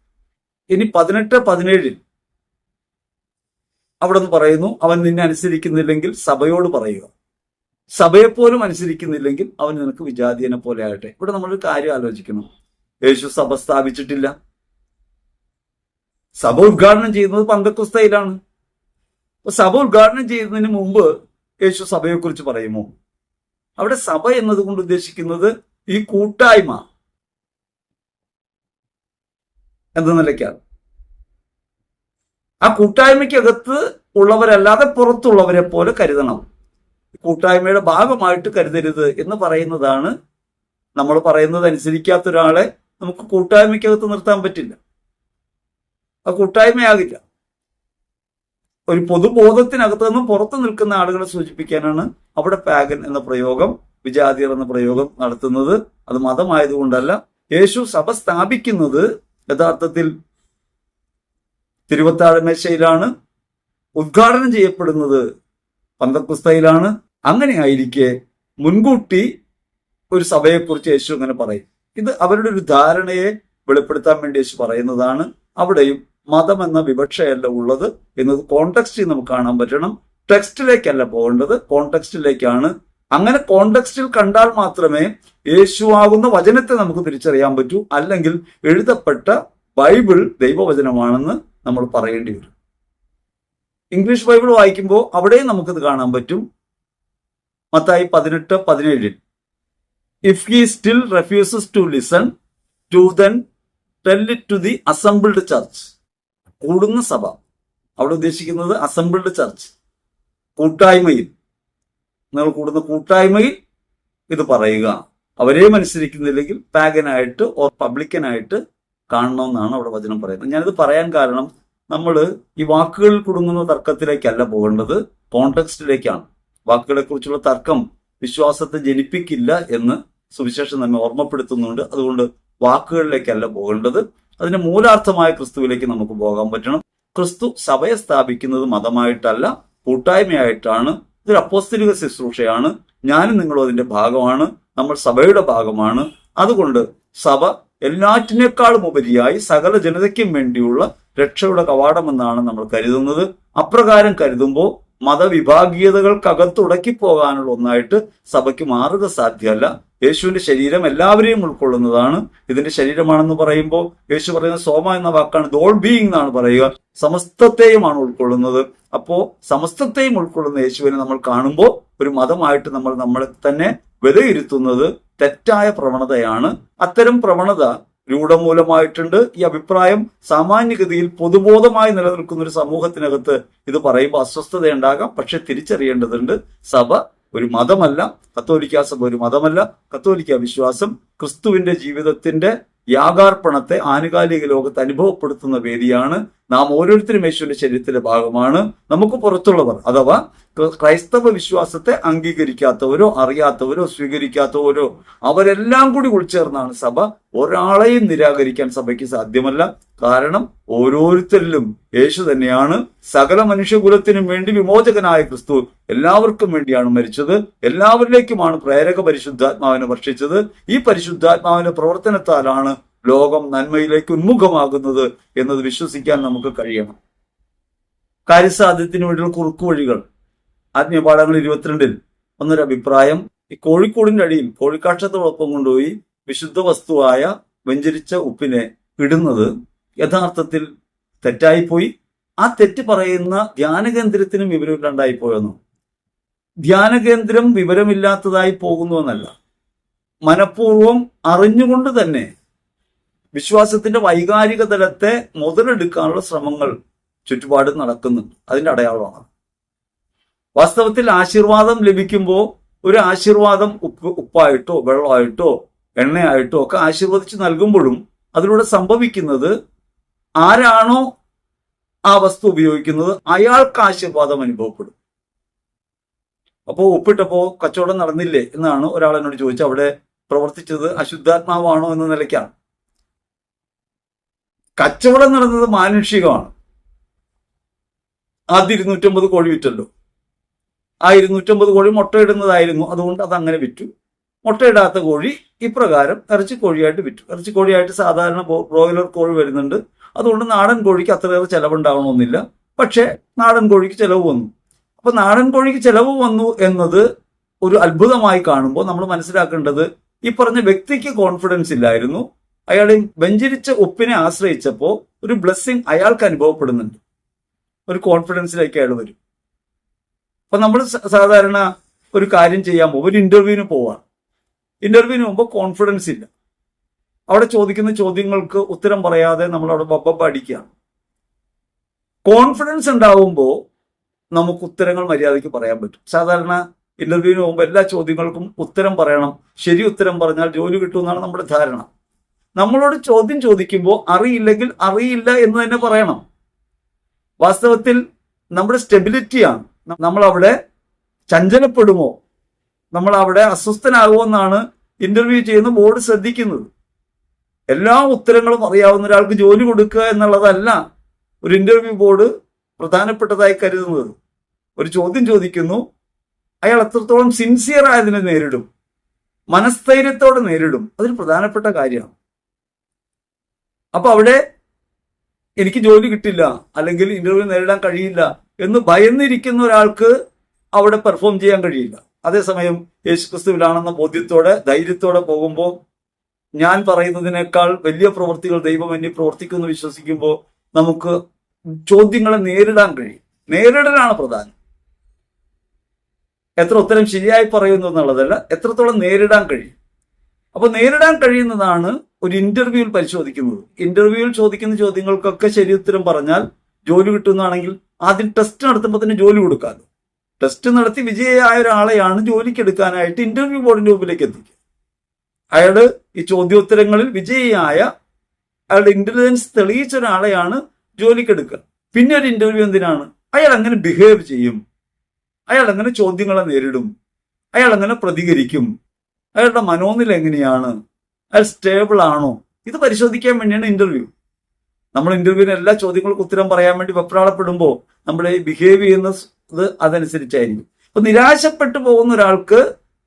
ഇനി 18-17 അവിടെ നിന്ന് പറയുന്നു, അവൻ നിന്നെ അനുസരിക്കുന്നില്ലെങ്കിൽ സഭയോട് പറയുക, സഭയെപ്പോലും അനുസരിക്കുന്നില്ലെങ്കിൽ അവൻ നിനക്ക് വിജാതീയനെ പോലെ ആകട്ടെ. ഇവിടെ നമ്മളൊരു കാര്യം ആലോചിക്കണം. യേശു സഭ സ്ഥാപിച്ചിട്ടില്ല. സഭ ഉദ്ഘാടനം ചെയ്യുന്നത് പന്തക്കുസ്തയിലാണ്. സഭ ഉദ്ഘാടനം ചെയ്യുന്നതിന് മുമ്പ് യേശു സഭയെക്കുറിച്ച് പറയുമോ? അവിടെ സഭ എന്നതുകൊണ്ട് ഉദ്ദേശിക്കുന്നത് ഈ കൂട്ടായ്മ എന്ന നിലയ്ക്കാണ്. ആ കൂട്ടായ്മയ്ക്കകത്ത് ഉള്ളവരല്ലാതെ പുറത്തുള്ളവരെ പോലെ കരുതണം. കൂട്ടായ്മയുടെ ഭാഗമായിട്ട് കരുതരുത് എന്ന് പറയുന്നതാണ്. നമ്മൾ പറയുന്നത് അനുസരിക്കാത്ത ഒരാളെ നമുക്ക് കൂട്ടായ്മയ്ക്കകത്ത് നിർത്താൻ പറ്റില്ല. ആ കൂട്ടായ്മയാകില്ല. ഒരു പൊതുബോധത്തിനകത്ത് നിന്നും പുറത്തു നിൽക്കുന്ന ആളുകളെ സൂചിപ്പിക്കാനാണ് അവിടെ പാഗൻ എന്ന പ്രയോഗം, വിജാതിയർ എന്ന പ്രയോഗം നടത്തുന്നത്. അത് മതമായതുകൊണ്ടല്ല. യേശു സഭ സ്ഥാപിക്കുന്നത് യഥാർത്ഥത്തിൽ തിരുവത്താഴമേശയിലാണ്, ഉദ്ഘാടനം ചെയ്യപ്പെടുന്നത് പന്തക്കുസ്തയിലാണ്. അങ്ങനെ ആയിരിക്കെ മുൻകൂട്ടി ഒരു സഭയെക്കുറിച്ച് യേശു അങ്ങനെ പറയും. ഇത് അവരുടെ ഒരു ധാരണയെ വെളിപ്പെടുത്താൻ വേണ്ടി യേശു പറയുന്നതാണ്. അവിടെയും മതം എന്ന വിവക്ഷയല്ല ഉള്ളത് എന്നത് കോണ്ടെക്സ്റ്റിൽ നമുക്ക് കാണാൻ പറ്റണം. ടെക്സ്റ്റിലേക്കല്ല പോകേണ്ടത്, കോണ്ടെക്സ്റ്റിലേക്കാണ്. അങ്ങനെ കോണ്ടെക്സ്റ്റിൽ കണ്ടാൽ മാത്രമേ യേശുവാകുന്ന വചനത്തെ നമുക്ക് തിരിച്ചറിയാൻ പറ്റൂ. അല്ലെങ്കിൽ എഴുതപ്പെട്ട ബൈബിൾ ദൈവവചനമാണെന്ന് നമ്മൾ പറയേണ്ടി വരും. ഇംഗ്ലീഷ് ബൈബിൾ വായിക്കുമ്പോൾ അവിടെയും നമുക്കിത് കാണാൻ പറ്റും. Mathai 18-17 if he still refuses to listen to then tell it to the assembled church. കൂടുന്ന സഭ, അവിടെ ഉദ്ദേശിക്കുന്നത് അസംബിൾഡ് ചർച്ച്, കൂട്ടായ്മയിൽ, നിങ്ങൾ കൂടുന്ന കൂട്ടായ്മയിൽ ഇത് പറയുക. അവരെയും അനുസരിക്കുന്നില്ലെങ്കിൽ പാഗനായിട്ട് ഓർ പബ്ലിക്കനായിട്ട് കാണണമെന്നാണ് അവിടെ വചനം പറയുന്നത്. ഞാനിത് പറയാൻ കാരണം നമ്മൾ ഈ വാക്കുകളിൽ കുടുങ്ങുന്ന തർക്കത്തിലേക്കല്ല പോകേണ്ടത്, കോണ്ടെക്സ്റ്റിലേക്കാണ്. വാക്കുകളെ കുറിച്ചുള്ള തർക്കം വിശ്വാസത്തെ ജനിപ്പിക്കില്ല എന്ന് സുവിശേഷം നമ്മെ ഓർമ്മപ്പെടുത്തുന്നുണ്ട്. അതുകൊണ്ട് വാക്കുകളിലേക്കല്ല പോകേണ്ടത്, അതിന്റെ മൂലാർത്ഥമായ ക്രിസ്തുവിലേക്ക് നമുക്ക് പോകാൻ പറ്റണം. ക്രിസ്തു സഭയെ സ്ഥാപിക്കുന്നത് മതമായിട്ടല്ല, കൂട്ടായ്മയായിട്ടാണ്. ഇതൊരു അപ്പോസ്തലിക ശുശ്രൂഷയാണ്. ഞാനും നിങ്ങളും അതിന്റെ ഭാഗമാണ്. നമ്മൾ സഭയുടെ ഭാഗമാണ്. അതുകൊണ്ട് സഭ എല്ലാറ്റിനേക്കാളും ഉപരിയായി സകല ജനതയ്ക്കും വേണ്ടിയുള്ള രക്ഷയുടെ കവാടമെന്നാണ് നമ്മൾ കരുതുന്നത്. അപ്രകാരം കരുതുമ്പോൾ മതവിഭാഗീയതകൾക്കകത്തുടക്കി പോകാനുള്ള ഒന്നായിട്ട് സഭയ്ക്ക് മാറുക സാധ്യമല്ല. യേശുവിന്റെ ശരീരം എല്ലാവരെയും ഉൾക്കൊള്ളുന്നതാണ്. ഇതിന്റെ ശരീരമാണെന്ന് പറയുമ്പോൾ യേശു പറയുന്ന സോമ എന്ന വാക്കാണ്, ദ ഓൾ ബീയിങ് എന്നാണ് പറയുക. സമസ്തത്തെയുമാണ് ഉൾക്കൊള്ളുന്നത്. അപ്പോ സമസ്തത്തെയും ഉൾക്കൊള്ളുന്ന യേശുവിനെ നമ്മൾ കാണുമ്പോൾ ഒരു മതമായിട്ട് നമ്മൾ നമ്മളെ തന്നെ വിലയിരുത്തുന്നത് തെറ്റായ പ്രവണതയാണ്. അത്തരം പ്രവണത രൂഢമൂലമായിട്ടുണ്ട്. ഈ അഭിപ്രായം സാമാന്യഗതിയിൽ പൊതുബോധമായി നിലനിൽക്കുന്ന ഒരു സമൂഹത്തിനകത്ത് ഇത് പറയുമ്പോൾ അസ്വസ്ഥതയുണ്ടാകാം. പക്ഷെ തിരിച്ചറിയേണ്ടതുണ്ട്, സഭ ഒരു മതമല്ല, കത്തോലിക്ക സഭ ഒരു മതമല്ല. കത്തോലിക്ക വിശ്വാസം ക്രിസ്തുവിന്റെ ജീവിതത്തിന്റെ യാഗാർപ്പണത്തെ ആനുകാലിക ലോകത്ത് അനുഭവപ്പെടുത്തുന്ന വേദിയാണ്. നാം ഓരോരുത്തരും യേശുവിന്റെ ശരീരത്തിന്റെ ഭാഗമാണ്. നമുക്ക് പുറത്തുള്ളവർ അഥവാ ക്രൈസ്തവ വിശ്വാസത്തെ അംഗീകരിക്കാത്തവരോ അറിയാത്തവരോ സ്വീകരിക്കാത്തവരോ അവരെല്ലാം കൂടി ഉൾച്ചേർന്നാണ് സഭ. ഒരാളെയും നിരാകരിക്കാൻ സഭയ്ക്ക് സാധ്യമല്ല. കാരണം ഓരോരുത്തരിലും യേശു തന്നെയാണ്. സകല മനുഷ്യകുലത്തിനും വേണ്ടി വിമോചകനായ ക്രിസ്തു എല്ലാവർക്കും വേണ്ടിയാണ് മരിച്ചത്. എല്ലാവരിലേക്കുമാണ് പ്രേരക പരിശുദ്ധാത്മാവിനെ വർഷിച്ചത്. ഈ പരിശുദ്ധാത്മാവിന്റെ പ്രവർത്തനത്താലാണ് ലോകം നന്മയിലേക്ക് ഉന്മുഖമാകുന്നത് എന്നത് വിശ്വസിക്കാൻ നമുക്ക് കഴിയണം. കാര്യസാധ്യത്തിന് വേണ്ടിയുള്ള കുറുക്കുവഴികൾ ആത്മീയപാഠങ്ങൾ 22 ഒന്നൊരു അഭിപ്രായം. ഈ കോഴിക്കോടിന്റെ അടിയിൽ കോഴിക്കാഷ്ടത്തോടൊപ്പം കൊണ്ടുപോയി വിശുദ്ധ വസ്തുവായ വെഞ്ചരിച്ച ഉപ്പിനെ ഇടുന്നത് യഥാർത്ഥത്തിൽ തെറ്റായിപ്പോയി. ആ തെറ്റ് പറയുന്ന ധ്യാനകേന്ദ്രത്തിനും വിവരമില്ലാണ്ടായിപ്പോയെന്നോ? ധ്യാനകേന്ദ്രം വിവരമില്ലാത്തതായി പോകുന്നുവെന്നല്ല, മനഃപൂർവം അറിഞ്ഞുകൊണ്ട് തന്നെ വിശ്വാസത്തിന്റെ വൈകാരിക തലത്തെ മുതലെടുക്കാനുള്ള ശ്രമങ്ങൾ ചുറ്റുപാട് നടക്കുന്നുണ്ട്. അതിന്റെ അടയാളമാണ്. വാസ്തവത്തിൽ ആശീർവാദം ലഭിക്കുമ്പോൾ ഒരു ആശീർവാദം ഉപ്പായിട്ടോ വെള്ളമായിട്ടോ എണ്ണയായിട്ടോ ഒക്കെ ആശീർവദിച്ച് നൽകുമ്പോഴും അതിലൂടെ സംഭവിക്കുന്നത് ആരാണോ ആ വസ്തു ഉപയോഗിക്കുന്നത് അയാൾക്ക് ആശീർവാദം അനുഭവപ്പെടും. അപ്പോൾ ഉപ്പിട്ടപ്പോ കച്ചവടം നടന്നില്ലേ എന്നാണ് ഒരാൾ എന്നോട് ചോദിച്ചത്. അവിടെ പ്രവർത്തിച്ചത് അശുദ്ധാത്മാവാണോ എന്ന നിലയ്ക്കാണ്. കച്ചവടം നടന്നത് മാനുഷികമാണ്. ആദ്യം 250 കോഴി വിറ്റല്ലോ. ആ 250 കോഴി മുട്ടയിടുന്നതായിരുന്നു. അതുകൊണ്ട് അത് അങ്ങനെ വിറ്റു. മുട്ടയിടാത്ത കോഴി ഇപ്രകാരം ഇറച്ചിക്കോഴിയായിട്ട് വിറ്റു. ഇറച്ചിക്കോഴിയായിട്ട് സാധാരണ ബ്രോയിലർ കോഴി വരുന്നുണ്ട്. അതുകൊണ്ട് നാടൻ കോഴിക്ക് അത്രയേറെ ചെലവുണ്ടാവണമെന്നില്ല. പക്ഷേ നാടൻ കോഴിക്ക് ചെലവ് വന്നു. അപ്പൊ നാടൻ കോഴിക്ക് ചെലവ് വന്നു എന്നത് ഒരു അത്ഭുതമായി കാണുമ്പോൾ നമ്മൾ മനസ്സിലാക്കേണ്ടത്, ഈ പറഞ്ഞ വ്യക്തിക്ക് കോൺഫിഡൻസ് ഇല്ലായിരുന്നു. അയാളെ വെഞ്ചരിച്ച ഉപ്പിനെ ആശ്രയിച്ചപ്പോൾ ഒരു ബ്ലെസ്സിങ് അയാൾക്ക് അനുഭവപ്പെടുന്നുണ്ട്. ഒരു കോൺഫിഡൻസിലേക്ക് അയാൾ വരും. അപ്പൊ നമ്മൾ സാധാരണ ഒരു കാര്യം ചെയ്യാൻ പോകും, ഒരു ഇന്റർവ്യൂവിന് പോവാണ്. ഇന്റർവ്യൂവിന് പോകുമ്പോൾ കോൺഫിഡൻസ് ഇല്ല. അവിടെ ചോദിക്കുന്ന ചോദ്യങ്ങൾക്ക് ഉത്തരം പറയാതെ നമ്മൾ അവിടെ ബബ്ബ അടിക്കുകയാണ്. കോൺഫിഡൻസ് ഉണ്ടാവുമ്പോൾ നമുക്ക് ഉത്തരങ്ങൾ മര്യാദയ്ക്ക് പറയാൻ പറ്റും. സാധാരണ ഇന്റർവ്യൂവിന് പോകുമ്പോൾ എല്ലാ ചോദ്യങ്ങൾക്കും ഉത്തരം പറയണം. ശരി ഉത്തരം പറഞ്ഞാൽ ജോലി കിട്ടുമെന്നാണ് നമ്മുടെ ധാരണ. നമ്മളോട് ചോദ്യം ചോദിക്കുമ്പോൾ അറിയില്ലെങ്കിൽ അറിയില്ല എന്ന് തന്നെ പറയണം. വാസ്തവത്തിൽ നമ്മുടെ സ്റ്റെബിലിറ്റിയാണ്. നമ്മൾ അവിടെ ചഞ്ചലപ്പെടുമോ, നമ്മൾ അവിടെ അസ്വസ്ഥനാകുമോ എന്നാണ് ഇന്റർവ്യൂ ചെയ്യുന്ന ബോർഡ് ശ്രദ്ധിക്കുന്നത്. എല്ലാ ഉത്തരങ്ങളും അറിയാവുന്ന ഒരാൾക്ക് ജോലി കൊടുക്കുക എന്നുള്ളതല്ല ഒരു ഇന്റർവ്യൂ ബോർഡ് പ്രധാനപ്പെട്ടതായി കരുതുന്നത്. ഒരു ചോദ്യം ചോദിക്കുന്നു, അയാൾ എത്രത്തോളം സിൻസിയർ ആയതിനെ നേരിടും, മനസ്ഥൈര്യത്തോടെ നേരിടും, അതൊരു പ്രധാനപ്പെട്ട കാര്യമാണ്. അപ്പൊ അവിടെ എനിക്ക് ജോലി കിട്ടില്ല അല്ലെങ്കിൽ ഇന്റർവ്യൂ നേരിടാൻ കഴിയില്ല എന്ന് ഭയന്നിരിക്കുന്ന ഒരാൾക്ക് അവിടെ പെർഫോം ചെയ്യാൻ കഴിയില്ല. അതേസമയം യേശുക്രിസ്തുവിലാണെന്ന ബോധ്യത്തോടെ ധൈര്യത്തോടെ പോകുമ്പോൾ ഞാൻ പറയുന്നതിനേക്കാൾ വലിയ പ്രവൃത്തികൾ ദൈവം എന്നെ പ്രവർത്തിക്കുമെന്ന് വിശ്വസിക്കുമ്പോൾ നമുക്ക് ചോദ്യങ്ങളെ നേരിടാൻ കഴിയും. നേരിടലാണ് പ്രധാനം. എത്ര ഉത്തരം ശരിയായി പറയുന്നു എന്നുള്ളതല്ല, എത്രത്തോളം നേരിടാൻ കഴിയും. അപ്പൊ നേരിടാൻ കഴിയുന്നതാണ് ഒരു ഇന്റർവ്യൂവിൽ പരിശോധിക്കുന്നത്. ഇന്റർവ്യൂവിൽ ചോദിക്കുന്ന ചോദ്യങ്ങൾക്കൊക്കെ ശരി ഉത്തരം പറഞ്ഞാൽ ജോലി കിട്ടുന്നതാണെങ്കിൽ ആദ്യം ടെസ്റ്റ് നടത്തുമ്പോൾ തന്നെ ജോലി കൊടുക്കാമല്ലോ. ടെസ്റ്റ് നടത്തി വിജയിയായ ഒരാളെയാണ് ജോലിക്ക് എടുക്കാനായിട്ട് ഇന്റർവ്യൂ ബോർഡിന്റെ മുമ്പിലേക്ക് എത്തിക്കുക. അയാള് ഈ ചോദ്യോത്തരങ്ങളിൽ വിജയിയായ അയാളുടെ ഇന്റലിജൻസ് തെളിയിച്ച ഒരാളെയാണ് ജോലിക്കെടുക്കുക. പിന്നെ ഒരു ഇന്റർവ്യൂ എന്തിനാണ്? അയാൾ എങ്ങനെ ബിഹേവ് ചെയ്യും, അയാൾ എങ്ങനെ ചോദ്യങ്ങളെ നേരിടും, അയാൾ എങ്ങനെ പ്രതികരിക്കും, അയാളുടെ മനോനില എങ്ങനെയാണ്, അയാൾ സ്റ്റേബിൾ ആണോ, ഇത് പരിശോധിക്കാൻ വേണ്ടിയാണ് ഇന്റർവ്യൂ. നമ്മൾ ഇന്റർവ്യൂവിന് എല്ലാ ചോദ്യങ്ങൾക്കും ഉത്തരം പറയാൻ വേണ്ടി വെപ്രാളപ്പെടുമ്പോൾ നമ്മൾ ബിഹേവ് ചെയ്യുന്നത് അതനുസരിച്ചായിരിക്കും. അപ്പൊ നിരാശപ്പെട്ടു പോകുന്ന ഒരാൾക്ക്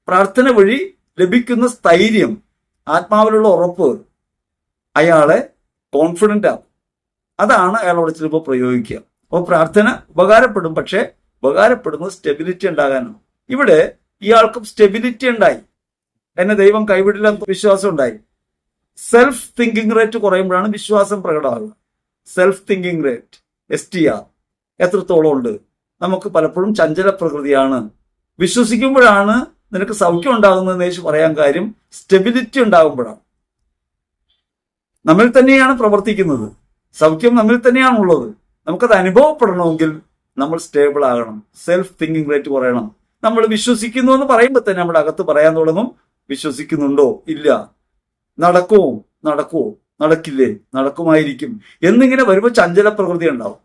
പ്രാർത്ഥന വഴി ലഭിക്കുന്ന സ്ഥൈര്യം, ആത്മാവിലുള്ള ഉറപ്പ് അയാളെ കോൺഫിഡന്റ് ആവും. അതാണ് അയാളോട് ചിലപ്പോൾ പ്രയോഗിക്കുക. അപ്പോൾ പ്രാർത്ഥന ഉപകാരപ്പെടും, പക്ഷെ ഉപകാരപ്പെടുന്നത് സ്റ്റെബിലിറ്റി ഉണ്ടാകാനാണ്. ഇവിടെ ഇയാൾക്കും സ്റ്റെബിലിറ്റി ഉണ്ടായി, എന്നെ ദൈവം കൈവിടില്ല വിശ്വാസം ഉണ്ടായി. സെൽഫ് തിങ്കിങ് റേറ്റ് കുറയുമ്പോഴാണ് വിശ്വാസം പ്രകടമാകുക. സെൽഫ് തിങ്കിങ് റേറ്റ് STR എത്രത്തോളം ഉണ്ട്? നമുക്ക് പലപ്പോഴും ചഞ്ചല പ്രകൃതിയാണ്. വിശ്വസിക്കുമ്പോഴാണ് നിനക്ക് സൗഖ്യം ഉണ്ടാകുന്നതെന്ന് യേശു പറയാൻ കാര്യം സ്റ്റെബിലിറ്റി ഉണ്ടാകുമ്പോഴാണ്. നമ്മിൽ തന്നെയാണ് പ്രവർത്തിക്കുന്നത്, സൗഖ്യം നമ്മിൽ തന്നെയാണുള്ളത്. നമുക്കത് അനുഭവപ്പെടണമെങ്കിൽ നമ്മൾ സ്റ്റേബിൾ ആകണം. സെൽഫ് തിങ്കിങ് റേറ്റ് കുറയണം. നമ്മൾ വിശ്വസിക്കുന്നു എന്ന് പറയുമ്പോൾ തന്നെ നമ്മുടെ അകത്ത് പറയാൻ തുടങ്ങും, വിശ്വസിക്കുന്നുണ്ടോ, ഇല്ല, നടക്കുമോ, നടക്കില്ലേ, നടക്കുമായിരിക്കും എന്നിങ്ങനെ വരുമ്പോൾ ചഞ്ചല പ്രകൃതി ഉണ്ടാവും.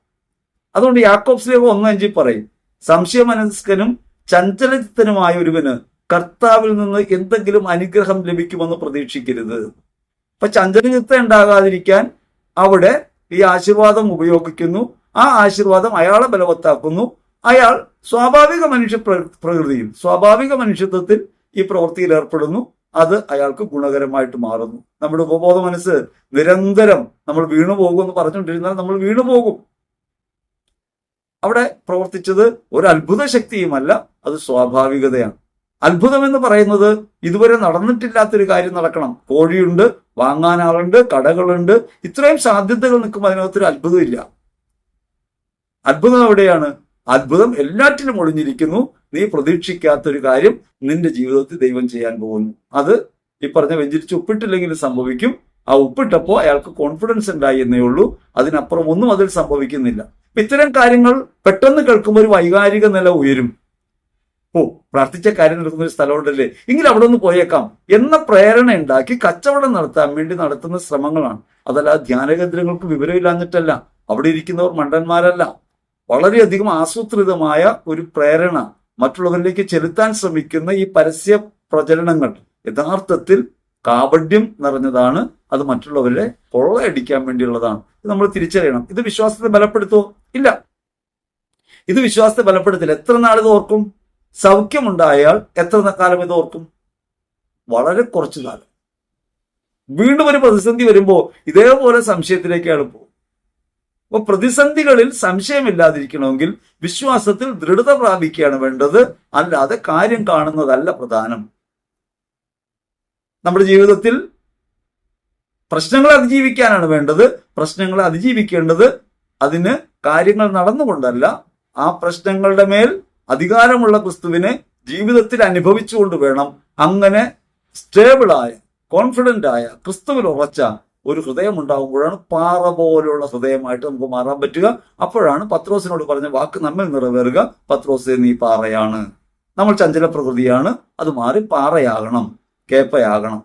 അതുകൊണ്ട് യാക്കോബ് ശ്ലീഹ 1:5 പറയും, സംശയമനസ്കനും ചഞ്ചലചിത്തനുമായ ഒരുവന് കർത്താവിൽ നിന്ന് എന്തെങ്കിലും അനുഗ്രഹം ലഭിക്കുമെന്ന് പ്രതീക്ഷിക്കരുത്. അപ്പൊ ചഞ്ചലചിത്തം ഉണ്ടാകാതിരിക്കാൻ അവിടെ ഈ ആശീർവാദം ഉപയോഗിക്കുന്നു. ആ ആശീർവാദം അയാളെ ബലവത്താക്കുന്നു. അയാൾ സ്വാഭാവിക മനുഷ്യ പ്രകൃതിയിൽ, സ്വാഭാവിക മനുഷ്യത്വത്തിൽ ഈ പ്രവൃത്തിയിൽ ഏർപ്പെടുന്നു. അത് അയാൾക്ക് ഗുണകരമായിട്ട് മാറുന്നു. നമ്മുടെ ഉപബോധ മനസ്സ് നിരന്തരം നമ്മൾ വീണുപോകും എന്ന് പറഞ്ഞുകൊണ്ടിരുന്നാൽ നമ്മൾ വീണുപോകും. അവിടെ പ്രവർത്തിച്ചത് ഒരു അത്ഭുത ശക്തിയുമല്ല, അത് സ്വാഭാവികതയാണ്. അത്ഭുതം എന്ന് പറയുന്നത് ഇതുവരെ നടന്നിട്ടില്ലാത്തൊരു കാര്യം നടക്കണം. കോഴിയുണ്ട്, വാങ്ങാൻ ആളുണ്ട്, കടകളുണ്ട്, ഇത്രയും സാധ്യതകൾ നിൽക്കുമ്പോൾ അതിനകത്തൊരു അത്ഭുതമില്ല. അത്ഭുതം എവിടെയാണ്? അത്ഭുതം എല്ലാറ്റിലും ഒളിഞ്ഞിരിക്കുന്നു. നീ പ്രതീക്ഷിക്കാത്തൊരു കാര്യം നിന്റെ ജീവിതത്തിൽ ദൈവം ചെയ്യാൻ പോകുന്നു. അത് ഈ പറഞ്ഞ വെഞ്ചരിച്ച് ഉപ്പിട്ടില്ലെങ്കിലും സംഭവിക്കും. ആ ഉപ്പിട്ടപ്പോൾ അയാൾക്ക് കോൺഫിഡൻസ് ഉണ്ടായി എന്നേ ഉള്ളൂ. അതിനപ്പുറം ഒന്നും അതിൽ സംഭവിക്കുന്നില്ല. ഇത്തരം കാര്യങ്ങൾ പെട്ടെന്ന് കേൾക്കുമ്പോൾ ഒരു വൈകാരിക നില ഉയരും. പ്രാർത്ഥിച്ച കാര്യം നടക്കുന്ന ഒരു സ്ഥലമുണ്ടല്ലേ, എങ്കിലും അവിടെ ഒന്ന് പോയേക്കാം എന്ന പ്രേരണ ഉണ്ടാക്കി കച്ചവടം നടത്താൻ വേണ്ടി നടത്തുന്ന ശ്രമങ്ങളാണ്. അതല്ല ധ്യാനകേന്ദ്രങ്ങൾക്ക് വിവരമില്ലാഞ്ഞിട്ടല്ല, അവിടെ ഇരിക്കുന്നവർ മണ്ടന്മാരല്ല. വളരെയധികം ആസൂത്രിതമായ ഒരു പ്രേരണ മറ്റുള്ളവരിലേക്ക് ചെലുത്താൻ ശ്രമിക്കുന്ന ഈ പരസ്യ പ്രചരണങ്ങൾ യഥാർത്ഥത്തിൽ കാപഢ്യം നിറഞ്ഞതാണ്. അത് മറ്റുള്ളവരെ കൊള്ളയടിക്കാൻ വേണ്ടിയുള്ളതാണ്. ഇത് നമ്മൾ തിരിച്ചറിയണം. ഇത് വിശ്വാസത്തെ ബലപ്പെടുത്തുമോ? ഇല്ല, ഇത് വിശ്വാസത്തെ ബലപ്പെടുത്തില്ല. എത്ര നാൾ ഇത് ഓർക്കും? സൗഖ്യമുണ്ടായാൽ എത്ര കാലം ഇത് ഓർക്കും? വളരെ കുറച്ചു കാലം. വീണ്ടും ഒരു പ്രതിസന്ധി വരുമ്പോൾ ഇതേപോലെ സംശയത്തിലേക്ക് അയാൾ പോകും. അപ്പൊ പ്രതിസന്ധികളിൽ സംശയമില്ലാതിരിക്കണമെങ്കിൽ വിശ്വാസത്തിൽ ദൃഢത പ്രാപിക്കുകയാണ് വേണ്ടത്, അല്ലാതെ കാര്യം കാണുന്നതല്ല പ്രധാനം. നമ്മുടെ ജീവിതത്തിൽ പ്രശ്നങ്ങളെ അതിജീവിക്കാനാണ് വേണ്ടത്. പ്രശ്നങ്ങളെ അതിജീവിക്കേണ്ടത് അതിന് കാര്യങ്ങൾ നടന്നുകൊണ്ടല്ല, ആ പ്രശ്നങ്ങളുടെ മേൽ അധികാരമുള്ള ക്രിസ്തുവിനെ ജീവിതത്തിൽ അനുഭവിച്ചുകൊണ്ട് വേണം. അങ്ങനെ സ്റ്റേബിളായ, കോൺഫിഡന്റ് ആയ, ക്രിസ്തുവിൽ ഉറച്ച ഒരു ഹൃദയം ഉണ്ടാകുമ്പോഴാണ് പാറ പോലുള്ള ഹൃദയമായിട്ട് നമുക്ക് മാറാൻ പറ്റുക. അപ്പോഴാണ് പത്രോസിനോട് പറഞ്ഞ വാക്ക് നമ്മിൽ നിറവേറുക. പത്രോസേ, നീ പാറയാണ്. നമ്മൾ ചഞ്ചല പ്രകൃതിയാണ്, അത് മാറി പാറയാകണം, കേപ്പയാകണം.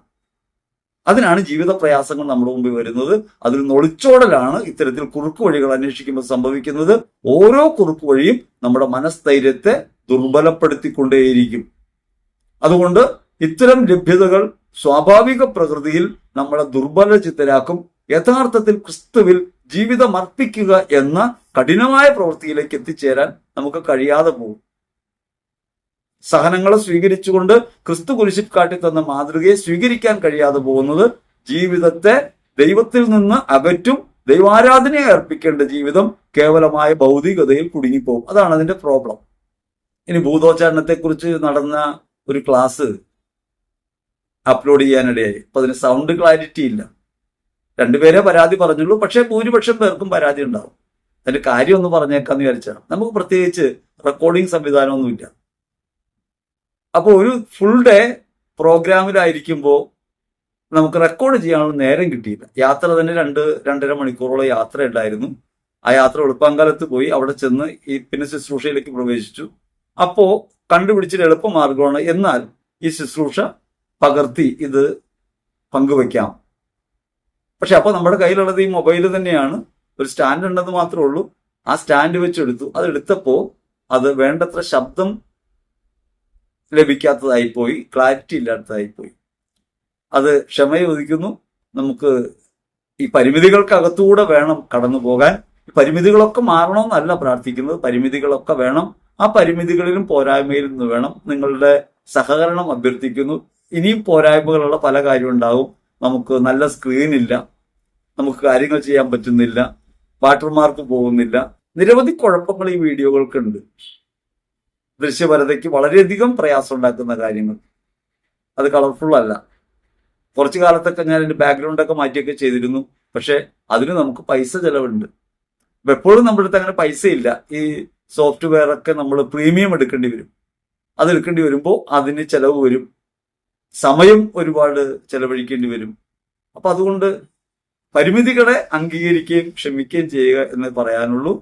അതിനാണ് ജീവിത പ്രയാസങ്ങൾ നമ്മുടെ മുമ്പിൽ വരുന്നത്. അതിൽ നൊളിച്ചോടലാണ് ഇത്തരത്തിൽ കുറുക്കു വഴികൾ അന്വേഷിക്കുമ്പോൾ സംഭവിക്കുന്നത്. ഓരോ കുറുക്കു വഴിയും നമ്മുടെ മനസ്ഥൈര്യത്തെ ദുർബലപ്പെടുത്തിക്കൊണ്ടേയിരിക്കും. അതുകൊണ്ട് ഇത്തരം ലഭ്യതകൾ സ്വാഭാവിക പ്രകൃതിയിൽ നമ്മളെ ദുർബലചിത്തരാക്കും. യഥാർത്ഥത്തിൽ ക്രിസ്തുവിൽ ജീവിതം അർപ്പിക്കുക എന്ന കഠിനമായ പ്രവൃത്തിയിലേക്ക് എത്തിച്ചേരാൻ നമുക്ക് കഴിയാതെ പോകും. സഹനങ്ങളെ സ്വീകരിച്ചുകൊണ്ട് ക്രിസ്തു കുരിശിൽ കാട്ടി തന്ന മാതൃകയെ സ്വീകരിക്കാൻ കഴിയാതെ പോകുന്നത് ജീവിതത്തെ ദൈവത്തിൽ നിന്ന് അകറ്റും. ദൈവാരാധനയെ അർപ്പിക്കേണ്ട ജീവിതം കേവലമായ ഭൗതികതയിൽ കുടുങ്ങിപ്പോകും. അതാണ് അതിന്റെ പ്രോബ്ലം. ഇനി ഭൂതോച്ചാരണത്തെക്കുറിച്ച് നടന്ന ഒരു ക്ലാസ് അപ്ലോഡ് ചെയ്യാനിടയായി. അപ്പൊ അതിന് സൗണ്ട് ക്ലാരിറ്റി ഇല്ല. രണ്ടുപേരെ പരാതി പറഞ്ഞുള്ളൂ, പക്ഷേ ഭൂരിപക്ഷം പേർക്കും പരാതി ഉണ്ടാവും. അതിന്റെ കാര്യം ഒന്ന് പറഞ്ഞേക്കാന്ന് വിചാരിച്ചാണ്. നമുക്ക് പ്രത്യേകിച്ച് റെക്കോർഡിംഗ് സംവിധാനമൊന്നുമില്ല. അപ്പോൾ ഒരു ഫുൾ ഡേ പ്രോഗ്രാമിലായിരിക്കുമ്പോൾ നമുക്ക് റെക്കോർഡ് ചെയ്യാനുള്ള നേരം കിട്ടിയില്ല. യാത്ര തന്നെ 2-2.5 മണിക്കൂറോളം യാത്ര ഉണ്ടായിരുന്നു. ആ യാത്ര എളുപ്പങ്കാലത്ത് പോയി അവിടെ ചെന്ന് പിന്നെ ശുശ്രൂഷയിലേക്ക് പ്രവേശിച്ചു. അപ്പോ കണ്ടുപിടിച്ചൊരു എളുപ്പമാർഗമാണ്. എന്നാൽ ഈ ശുശ്രൂഷ പകർത്തി ഇത് പങ്കുവെക്കാം. പക്ഷെ അപ്പോൾ നമ്മുടെ കയ്യിലുള്ളത് ഈ മൊബൈൽ തന്നെയാണ്. ഒരു സ്റ്റാൻഡ് ഉണ്ടെന്ന് മാത്രമേ ഉള്ളൂ. ആ സ്റ്റാൻഡ് വെച്ചെടുത്തു. അതെടുത്തപ്പോൾ അത് വേണ്ടത്ര ശബ്ദം ലഭിക്കാത്തതായിപ്പോയി, ക്ലാരിറ്റി ഇല്ലാത്തതായിപ്പോയി. അത് ക്ഷമ ചോദിക്കുന്നു. നമുക്ക് ഈ പരിമിതികൾക്കകത്തൂടെ വേണം കടന്നു പോകാൻ. ഈ പരിമിതികളൊക്കെ മാറണമെന്നല്ല പ്രാർത്ഥിക്കുന്നത്. പരിമിതികളൊക്കെ വേണം. ആ പരിമിതികളിലും പോരായ്മയിലും നിന്ന് വേണം നിങ്ങളുടെ സഹകരണം അഭ്യർത്ഥിക്കുന്നു. ഇനിയും പോരായ്മകളുള്ള പല കാര്യം ഉണ്ടാവും. നമുക്ക് നല്ല സ്ക്രീൻ ഇല്ല, നമുക്ക് കാര്യങ്ങൾ ചെയ്യാൻ പറ്റുന്നില്ല, വാട്ടർമാർക്ക് പോകുന്നില്ല, നിരവധി കുഴപ്പങ്ങൾ ഈ വീഡിയോകൾക്കുണ്ട്. ദൃശ്യപരതയ്ക്ക് വളരെയധികം പ്രയാസം ഉണ്ടാക്കുന്ന കാര്യങ്ങൾ. അത് കളർഫുൾ അല്ല. കുറച്ചു കാലത്തൊക്കെ ഞാൻ എൻ്റെ ബാക്ക്ഗ്രൗണ്ടൊക്കെ മാറ്റിയൊക്കെ ചെയ്തിരുന്നു. പക്ഷെ അതിന് നമുക്ക് പൈസ ചെലവുണ്ട്. എപ്പോഴും നമ്മുടെ അടുത്ത് അങ്ങനെ പൈസ ഇല്ല. ഈ സോഫ്റ്റ്വെയർ ഒക്കെ നമ്മൾ പ്രീമിയം എടുക്കേണ്ടി വരും. അതെടുക്കേണ്ടി വരുമ്പോൾ അതിന് ചെലവ് വരും, സമയം ഒരുപാട് ചെലവഴിക്കേണ്ടി വരും. അപ്പൊ അതുകൊണ്ട് പരിമിതികളെ അംഗീകരിക്കുകയും ക്ഷമിക്കുകയും ചെയ്യുക എന്ന് പറയാനുള്ളൂ.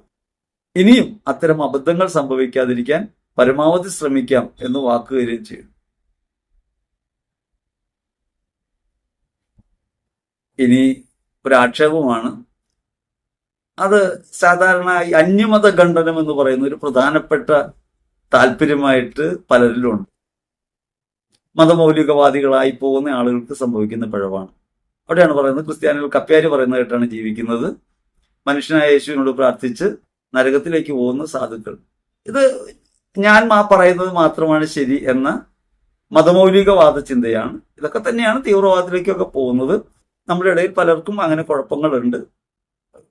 ഇനിയും അത്തരം അബദ്ധങ്ങൾ സംഭവിക്കാതിരിക്കാൻ പരമാവധി ശ്രമിക്കാം എന്ന് വാക്കുകയും ചെയ്യും. ഇനി ഒരാക്ഷേപമാണ്. അത് സാധാരണ ഈ അന്യമത ഖണ്ഡനം എന്ന് പറയുന്ന ഒരു പ്രധാനപ്പെട്ട താല്പര്യമായിട്ട് പലരിലും ഉണ്ട്. മതമൗലികവാദികളായി പോകുന്ന ആളുകൾക്ക് സംഭവിക്കുന്ന പിഴവാണ്. അവിടെയാണ് പറയുന്നത്, ക്രിസ്ത്യാനികൾ കപ്പ്യാരി പറയുന്നതായിട്ടാണ് ജീവിക്കുന്നത്. മനുഷ്യനായ യേശുവിനോട് പ്രാർത്ഥിച്ച് നരകത്തിലേക്ക് പോകുന്ന സാധുക്കൾ. ഇത് ഞാൻ പറയുന്നത് മാത്രമാണ് ശരി എന്ന മതമൗലികവാദ ചിന്തയാണ്. ഇതൊക്കെ തന്നെയാണ് തീവ്രവാദത്തിലേക്കൊക്കെ പോകുന്നത്. നമ്മുടെ ഇടയിൽ പലർക്കും അങ്ങനെ കുഴപ്പങ്ങളുണ്ട്.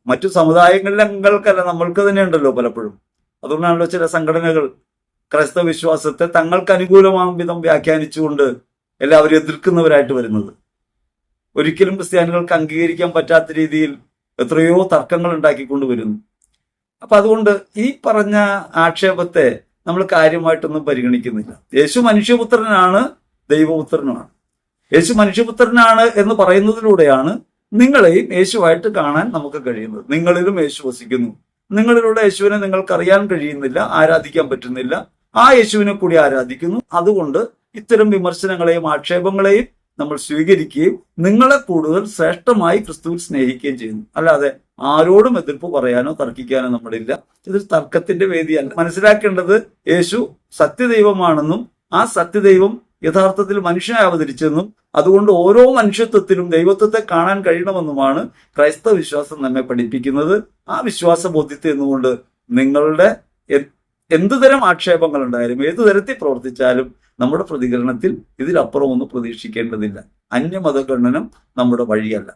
മറ്റു സമുദായങ്ങളിലല്ല, നമ്മൾക്ക് തന്നെ ഉണ്ടല്ലോ പലപ്പോഴും. അതുകൊണ്ടാണല്ലോ ചില സംഘടനകൾ ക്രൈസ്തവ വിശ്വാസത്തെ തങ്ങൾക്ക് അനുകൂലമാകും വിധം വ്യാഖ്യാനിച്ചുകൊണ്ട് എല്ലാവരും എതിർക്കുന്നവരായിട്ട് വരുന്നത്. ഒരിക്കലും ക്രിസ്ത്യാനികൾക്ക് അംഗീകരിക്കാൻ പറ്റാത്ത രീതിയിൽ എത്രയോ തർക്കങ്ങൾ ഉണ്ടാക്കിക്കൊണ്ട് വരുന്നു. അപ്പൊ അതുകൊണ്ട് ഈ പറഞ്ഞ ആക്ഷേപത്തെ നമ്മൾ കാര്യമായിട്ടൊന്നും പരിഗണിക്കുന്നില്ല. യേശു മനുഷ്യപുത്രനാണ്, ദൈവപുത്രനുമാണ്. യേശു മനുഷ്യപുത്രനാണ് എന്ന് പറയുന്നതിലൂടെയാണ് നിങ്ങളെയും യേശുവായിട്ട് കാണാൻ നമുക്ക് കഴിയുന്നത്. നിങ്ങളിലും യേശു വസിക്കുന്നു. നിങ്ങളിലൂടെ യേശുവിനെ നിങ്ങൾക്ക് അറിയാൻ കഴിയുന്നില്ല, ആരാധിക്കാൻ പറ്റുന്നില്ല. ആ യേശുവിനെ കൂടി ആരാധിക്കുന്നു. അതുകൊണ്ട് ഇത്തരം വിമർശനങ്ങളെയും ആക്ഷേപങ്ങളെയും നമ്മൾ സ്വീകരിക്കുകയും നിങ്ങളെ കൂടുതൽ ശ്രേഷ്ഠമായി ക്രിസ്തുവിൽ സ്നേഹിക്കുകയും ചെയ്യുന്നു. അല്ലാതെ ആരോടും എതിർപ്പ് പറയാനോ തർക്കിക്കാനോ നമ്മളില്ല. ഇതൊരു തർക്കത്തിന്റെ വേദിയല്ല. മനസ്സിലാക്കേണ്ടത് യേശു സത്യദൈവമാണെന്നും ആ സത്യദൈവം യഥാർത്ഥത്തിൽ മനുഷ്യനായി അവതരിച്ചെന്നും അതുകൊണ്ട് ഓരോ മനുഷ്യത്വത്തിലും ദൈവത്വത്തെ കാണാൻ കഴിയണമെന്നുമാണ് ക്രൈസ്തവ വിശ്വാസം നമ്മെ പഠിപ്പിക്കുന്നത്. ആ വിശ്വാസ ബോധ്യത്തെ എന്നുകൊണ്ട് നിങ്ങളുടെ എന്തുതരം ആക്ഷേപങ്ങൾ ഉണ്ടായാലും ഏതു തരത്തിൽ പ്രവർത്തിച്ചാലും നമ്മുടെ പ്രതികരണത്തിൽ ഇതിലപ്പുറം ഒന്നും പ്രതീക്ഷിക്കേണ്ടതില്ല. അന്യമതഖണ്ഡനം നമ്മുടെ വഴിയല്ല.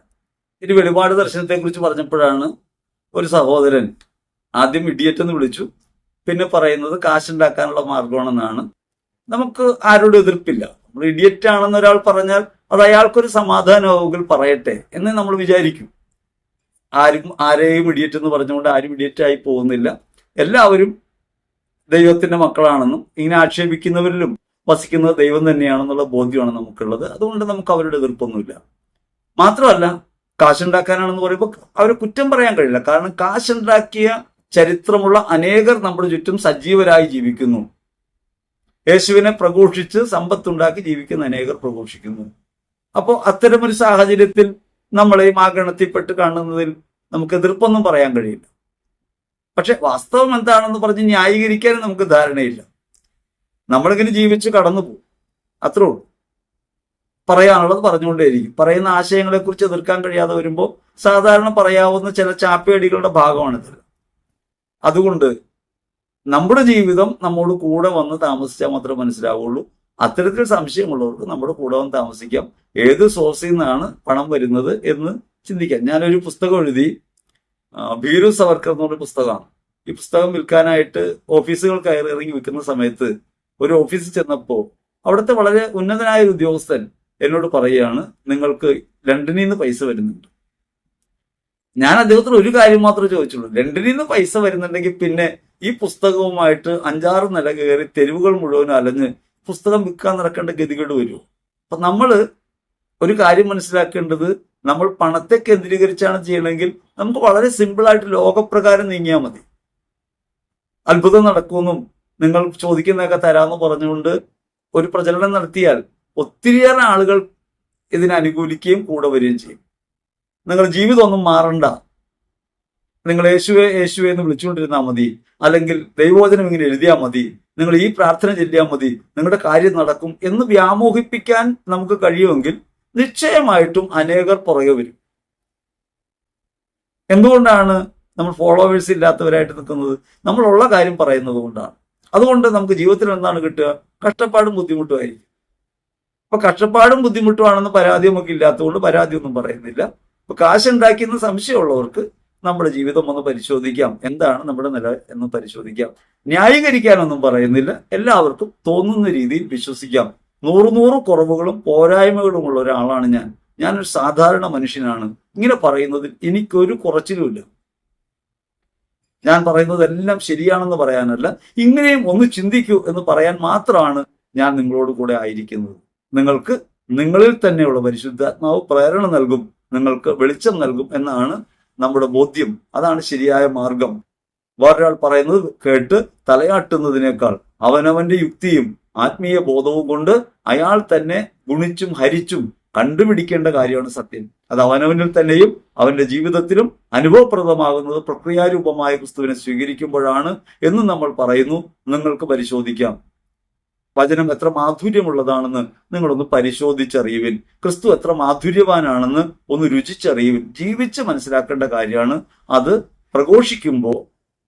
ഇനി വെളിപാട് ദർശനത്തെക്കുറിച്ച് പറഞ്ഞപ്പോഴാണ് ഒരു സഹോദരൻ ആദ്യം ഇഡിയറ്റ് എന്ന് വിളിച്ചു, പിന്നെ പറയുന്നത് കാശുണ്ടാക്കാനുള്ള മാർഗമാണെന്നാണ്. നമുക്ക് ആരോടും എതിർപ്പില്ല. നമ്മൾ ഇഡിയറ്റ് ആണെന്ന് ഒരാൾ പറഞ്ഞാൽ അത് അയാൾക്കൊരു സമാധാനമാവുമെങ്കിൽ പറയട്ടെ എന്ന് നമ്മൾ വിചാരിക്കും. ആരെയും ഇഡിയറ്റ് എന്ന് പറഞ്ഞുകൊണ്ട് ആരും ഇഡിയറ്റ് ആയി പോകുന്നില്ല. എല്ലാവരും ദൈവത്തിന്റെ മക്കളാണെന്നും ഇങ്ങനെ ആക്ഷേപിക്കുന്നവരിലും വസിക്കുന്നത് ദൈവം തന്നെയാണെന്നുള്ള ബോധ്യമാണ് നമുക്കുള്ളത്. അതുകൊണ്ട് നമുക്ക് അവരുടെ എതിർപ്പൊന്നുമില്ല. മാത്രമല്ല, കാശുണ്ടാക്കാനാണെന്ന് പറയുമ്പോൾ അവരെ കുറ്റം പറയാൻ കഴിയില്ല. കാരണം കാശുണ്ടാക്കിയ ചരിത്രമുള്ള അനേകർ നമ്മുടെ ചുറ്റും സജീവരായി ജീവിക്കുന്നു. യേശുവിനെ പ്രഘോഷിച്ച് സമ്പത്തുണ്ടാക്കി ജീവിക്കുന്ന അനേകർ പ്രഘോഷിക്കുന്നു. അപ്പോൾ അത്തരമൊരു സാഹചര്യത്തിൽ നമ്മളെയും ആ ഗണത്തിൽപ്പെട്ട് കാണുന്നതിൽ നമുക്ക് എതിർപ്പൊന്നും പറയാൻ കഴിയില്ല. പക്ഷെ വാസ്തവം എന്താണെന്ന് പറഞ്ഞ് ന്യായീകരിക്കാനും നമുക്ക് ധാരണയില്ല. നമ്മളിങ്ങനെ ജീവിച്ച് കടന്നു പോകും, അത്രേ ഉള്ളൂ. പറയാനുള്ളത് പറഞ്ഞുകൊണ്ടേയിരിക്കും. പറയുന്ന ആശയങ്ങളെക്കുറിച്ച് എതിർക്കാൻ കഴിയാതെ വരുമ്പോൾ സാധാരണ പറയാവുന്ന ചില ചാപ്പേടികളുടെ ഭാഗമാണിത്. അതുകൊണ്ട് നമ്മുടെ ജീവിതം നമ്മോട് കൂടെ വന്ന് താമസിച്ചാൽ മാത്രമേ മനസ്സിലാവുള്ളൂ. അത്തരത്തിൽ സംശയമുള്ളവർക്ക് നമ്മുടെ കൂടെ വന്ന് താമസിക്കാം. ഏത് സോഴ്സിൽ നിന്നാണ് പണം വരുന്നത് എന്ന് ചിന്തിക്കാം. ഞാനൊരു പുസ്തകം എഴുതി, ഭീരു സവർക്കർ എന്നൊരു പുസ്തകമാണ്. ഈ പുസ്തകം വിൽക്കാനായിട്ട് ഓഫീസുകൾ കയറി ഇറങ്ങി വിൽക്കുന്ന സമയത്ത് ഒരു ഓഫീസിൽ ചെന്നപ്പോൾ അവിടുത്തെ വളരെ ഉന്നതനായ ഒരു ഉദ്യോഗസ്ഥൻ എന്നോട് പറയുകയാണ്, നിങ്ങൾക്ക് ലണ്ടനിൽ നിന്ന് പൈസ വരുന്നുണ്ട്. ഞാൻ അദ്ദേഹത്തിന് ഒരു കാര്യം മാത്രമേ ചോദിച്ചുള്ളൂ, ലണ്ടനിൽ നിന്ന് പൈസ വരുന്നുണ്ടെങ്കിൽ പിന്നെ ഈ പുസ്തകവുമായിട്ട് 5-6 നില കയറി തെരുവുകൾ മുഴുവനും അലഞ്ഞ് പുസ്തകം വിൽക്കാൻ നടക്കേണ്ട ഗതികേട് വരുമോ? അപ്പൊ നമ്മൾ ഒരു കാര്യം മനസ്സിലാക്കേണ്ടത്, നമ്മൾ പണത്തെ കേന്ദ്രീകരിച്ചാണ് ചെയ്യണമെങ്കിൽ നമുക്ക് വളരെ സിമ്പിളായിട്ട് ലോകപ്രകാരം നീങ്ങിയാൽ മതി. അത്ഭുതം നടക്കുമെന്നും നിങ്ങൾ ചോദിക്കുന്നതൊക്കെ തരാമെന്ന് പറഞ്ഞുകൊണ്ട് ഒരു പ്രചരണം നടത്തിയാൽ ഒത്തിരിയേറെ ആളുകൾ ഇതിനെ അനുകൂലിക്കുകയും കൂടെ വരികയും ചെയ്യും. നിങ്ങളുടെ ജീവിതം ഒന്നും മാറണ്ട, നിങ്ങൾ യേശുവെ യേശുവെ എന്ന് വിളിച്ചുകൊണ്ടിരുന്നാൽ മതി, അല്ലെങ്കിൽ ദൈവവചനം ഇങ്ങനെ എഴുതിയാൽ മതി, നിങ്ങൾ ഈ പ്രാർത്ഥന ചൊല്ലിയാൽ മതി, നിങ്ങളുടെ കാര്യം നടക്കും എന്ന് വ്യാമോഹിപ്പിക്കാൻ നമുക്ക് കഴിയുമെങ്കിൽ നിശ്ചയമായിട്ടും അനേകർ പുറകെ വരും. എന്തുകൊണ്ടാണ് നമ്മൾ ഫോളോവേഴ്സ് ഇല്ലാത്തവരായിട്ട് നിൽക്കുന്നത്? നമ്മളുള്ള കാര്യം പറയുന്നത് കൊണ്ടാണ്. അതുകൊണ്ട് നമുക്ക് ജീവിതത്തിൽ എന്താണ് കിട്ടുക? കഷ്ടപ്പാടും ബുദ്ധിമുട്ടുമായിരിക്കും. അപ്പൊ കഷ്ടപ്പാടും ബുദ്ധിമുട്ടുമാണെന്ന് പരാതി നമുക്ക് ഇല്ലാത്തതുകൊണ്ട് പരാതിയൊന്നും പറയുന്നില്ല. അപ്പൊ കാശുണ്ടാക്കിയെന്ന് സംശയമുള്ളവർക്ക് നമ്മുടെ ജീവിതം ഒന്ന് പരിശോധിക്കാം, എന്താണ് നമ്മുടെ നില എന്ന് പരിശോധിക്കാം. ന്യായീകരിക്കാനൊന്നും പറയുന്നില്ല, എല്ലാവർക്കും തോന്നുന്ന രീതിയിൽ വിശ്വസിക്കാം. 100 കുറവുകളും പോരായ്മകളും ഉള്ള ഒരാളാണ് ഞാനൊരു സാധാരണ മനുഷ്യനാണ്. ഇങ്ങനെ പറയുന്നതിൽ എനിക്കൊരു കുറച്ചിലുമില്ല. ഞാൻ പറയുന്നതെല്ലാം ശരിയാണെന്ന് പറയാനല്ല, ഇങ്ങനെയും ഒന്ന് ചിന്തിക്കൂ എന്ന് പറയാൻ മാത്രമാണ് ഞാൻ നിങ്ങളോട് കൂടെ ആയിരിക്കുന്നത്. നിങ്ങൾക്ക് നിങ്ങളിൽ തന്നെയുള്ള പരിശുദ്ധാത്മാവ് പ്രേരണ നൽകും, നിങ്ങൾക്ക് വെളിച്ചം നൽകും എന്നാണ് നമ്മുടെ ബോധ്യം. അതാണ് ശരിയായ മാർഗം. വേറൊരാൾ പറയുന്നത് കേട്ട് തലയാട്ടുന്നതിനേക്കാൾ അവനവന്റെ യുക്തിയും ആത്മീയ ബോധവും കൊണ്ട് അയാൾ തന്നെ ഗുണിച്ചും ഹരിച്ചും കണ്ടുപിടിക്കേണ്ട കാര്യമാണ് സത്യം. അത് അവനവനിൽ തന്നെയും അവന്റെ ജീവിതത്തിലും അനുഭവപ്രദമാകുന്നത് പ്രക്രിയാരൂപമായ ക്രിസ്തുവിനെ സ്വീകരിക്കുമ്പോഴാണ് എന്ന് നമ്മൾ പറയുന്നു. നിങ്ങൾക്ക് പരിശോധിക്കാം, വചനം എത്ര മാധുര്യമുള്ളതാണെന്ന് നിങ്ങളൊന്ന് പരിശോധിച്ചറിയുവിൻ. ക്രിസ്തു എത്ര മാധുര്യവാനാണെന്ന് ഒന്ന് രുചിച്ചറിയുവിൻ. ജീവിച്ച് മനസ്സിലാക്കേണ്ട കാര്യമാണ്. അത് പ്രഘോഷിക്കുമ്പോൾ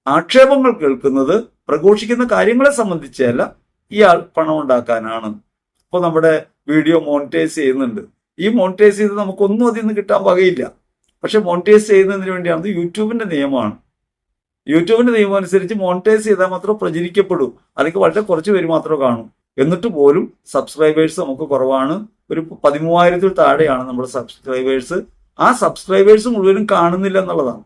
ആക്ഷേപങ്ങൾ കേൾക്കുന്നത് പ്രഘോഷിക്കുന്ന കാര്യങ്ങളെ സംബന്ധിച്ചല്ല, ഇയാൾ പണം ഉണ്ടാക്കാനാണ്. ഇപ്പൊ നമ്മുടെ വീഡിയോ മോണിറ്റൈസ് ചെയ്യുന്നുണ്ട്. ഈ മോണിറ്റൈസ് ചെയ്ത് നമുക്കൊന്നും അതിൽ നിന്ന് കിട്ടാൻ വകയില്ല. പക്ഷെ മോണിറ്റൈസ് ചെയ്യുന്നതിന് വേണ്ടിയാണ് യൂട്യൂബിന്റെ നിയമമാണ്. യൂട്യൂബിന്റെ നിയമം അനുസരിച്ച് മോണിറ്റൈസ് ചെയ്താൽ മാത്രം പ്രചരിക്കപ്പെടൂ, അല്ലെങ്കിൽ വളരെ കുറച്ച് പേര് മാത്രമേ കാണൂ. എന്നിട്ട് പോലും സബ്സ്ക്രൈബേഴ്സ് നമുക്ക് കുറവാണ്. ഒരു 13,000-ൽ താഴെയാണ് നമ്മുടെ സബ്സ്ക്രൈബേഴ്സ്. ആ സബ്സ്ക്രൈബേഴ്സ് മുഴുവനും കാണുന്നില്ല എന്നുള്ളതാണ്.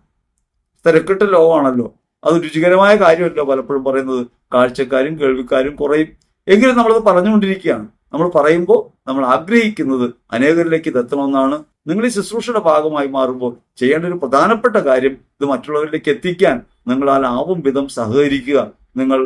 തിരക്കിട്ട ലോകമാണല്ലോ, അത് രുചികരമായ കാര്യമല്ലോ പലപ്പോഴും പറയുന്നത്. കാഴ്ചക്കാരും കേൾവിക്കാരും കുറയും, എങ്കിലും നമ്മളത് പറഞ്ഞുകൊണ്ടിരിക്കുകയാണ്. നമ്മൾ പറയുമ്പോൾ നമ്മൾ ആഗ്രഹിക്കുന്നത് അനേകരിലേക്ക് ഇത് എത്തണമെന്നാണ്. നിങ്ങൾ ഈ ശുശ്രൂഷയുടെ ഭാഗമായി മാറുമ്പോൾ ചെയ്യേണ്ട ഒരു പ്രധാനപ്പെട്ട കാര്യം ഇത് മറ്റുള്ളവരിലേക്ക് എത്തിക്കാൻ നിങ്ങളാൽ ആവും വിധം സഹകരിക്കുക. നിങ്ങൾ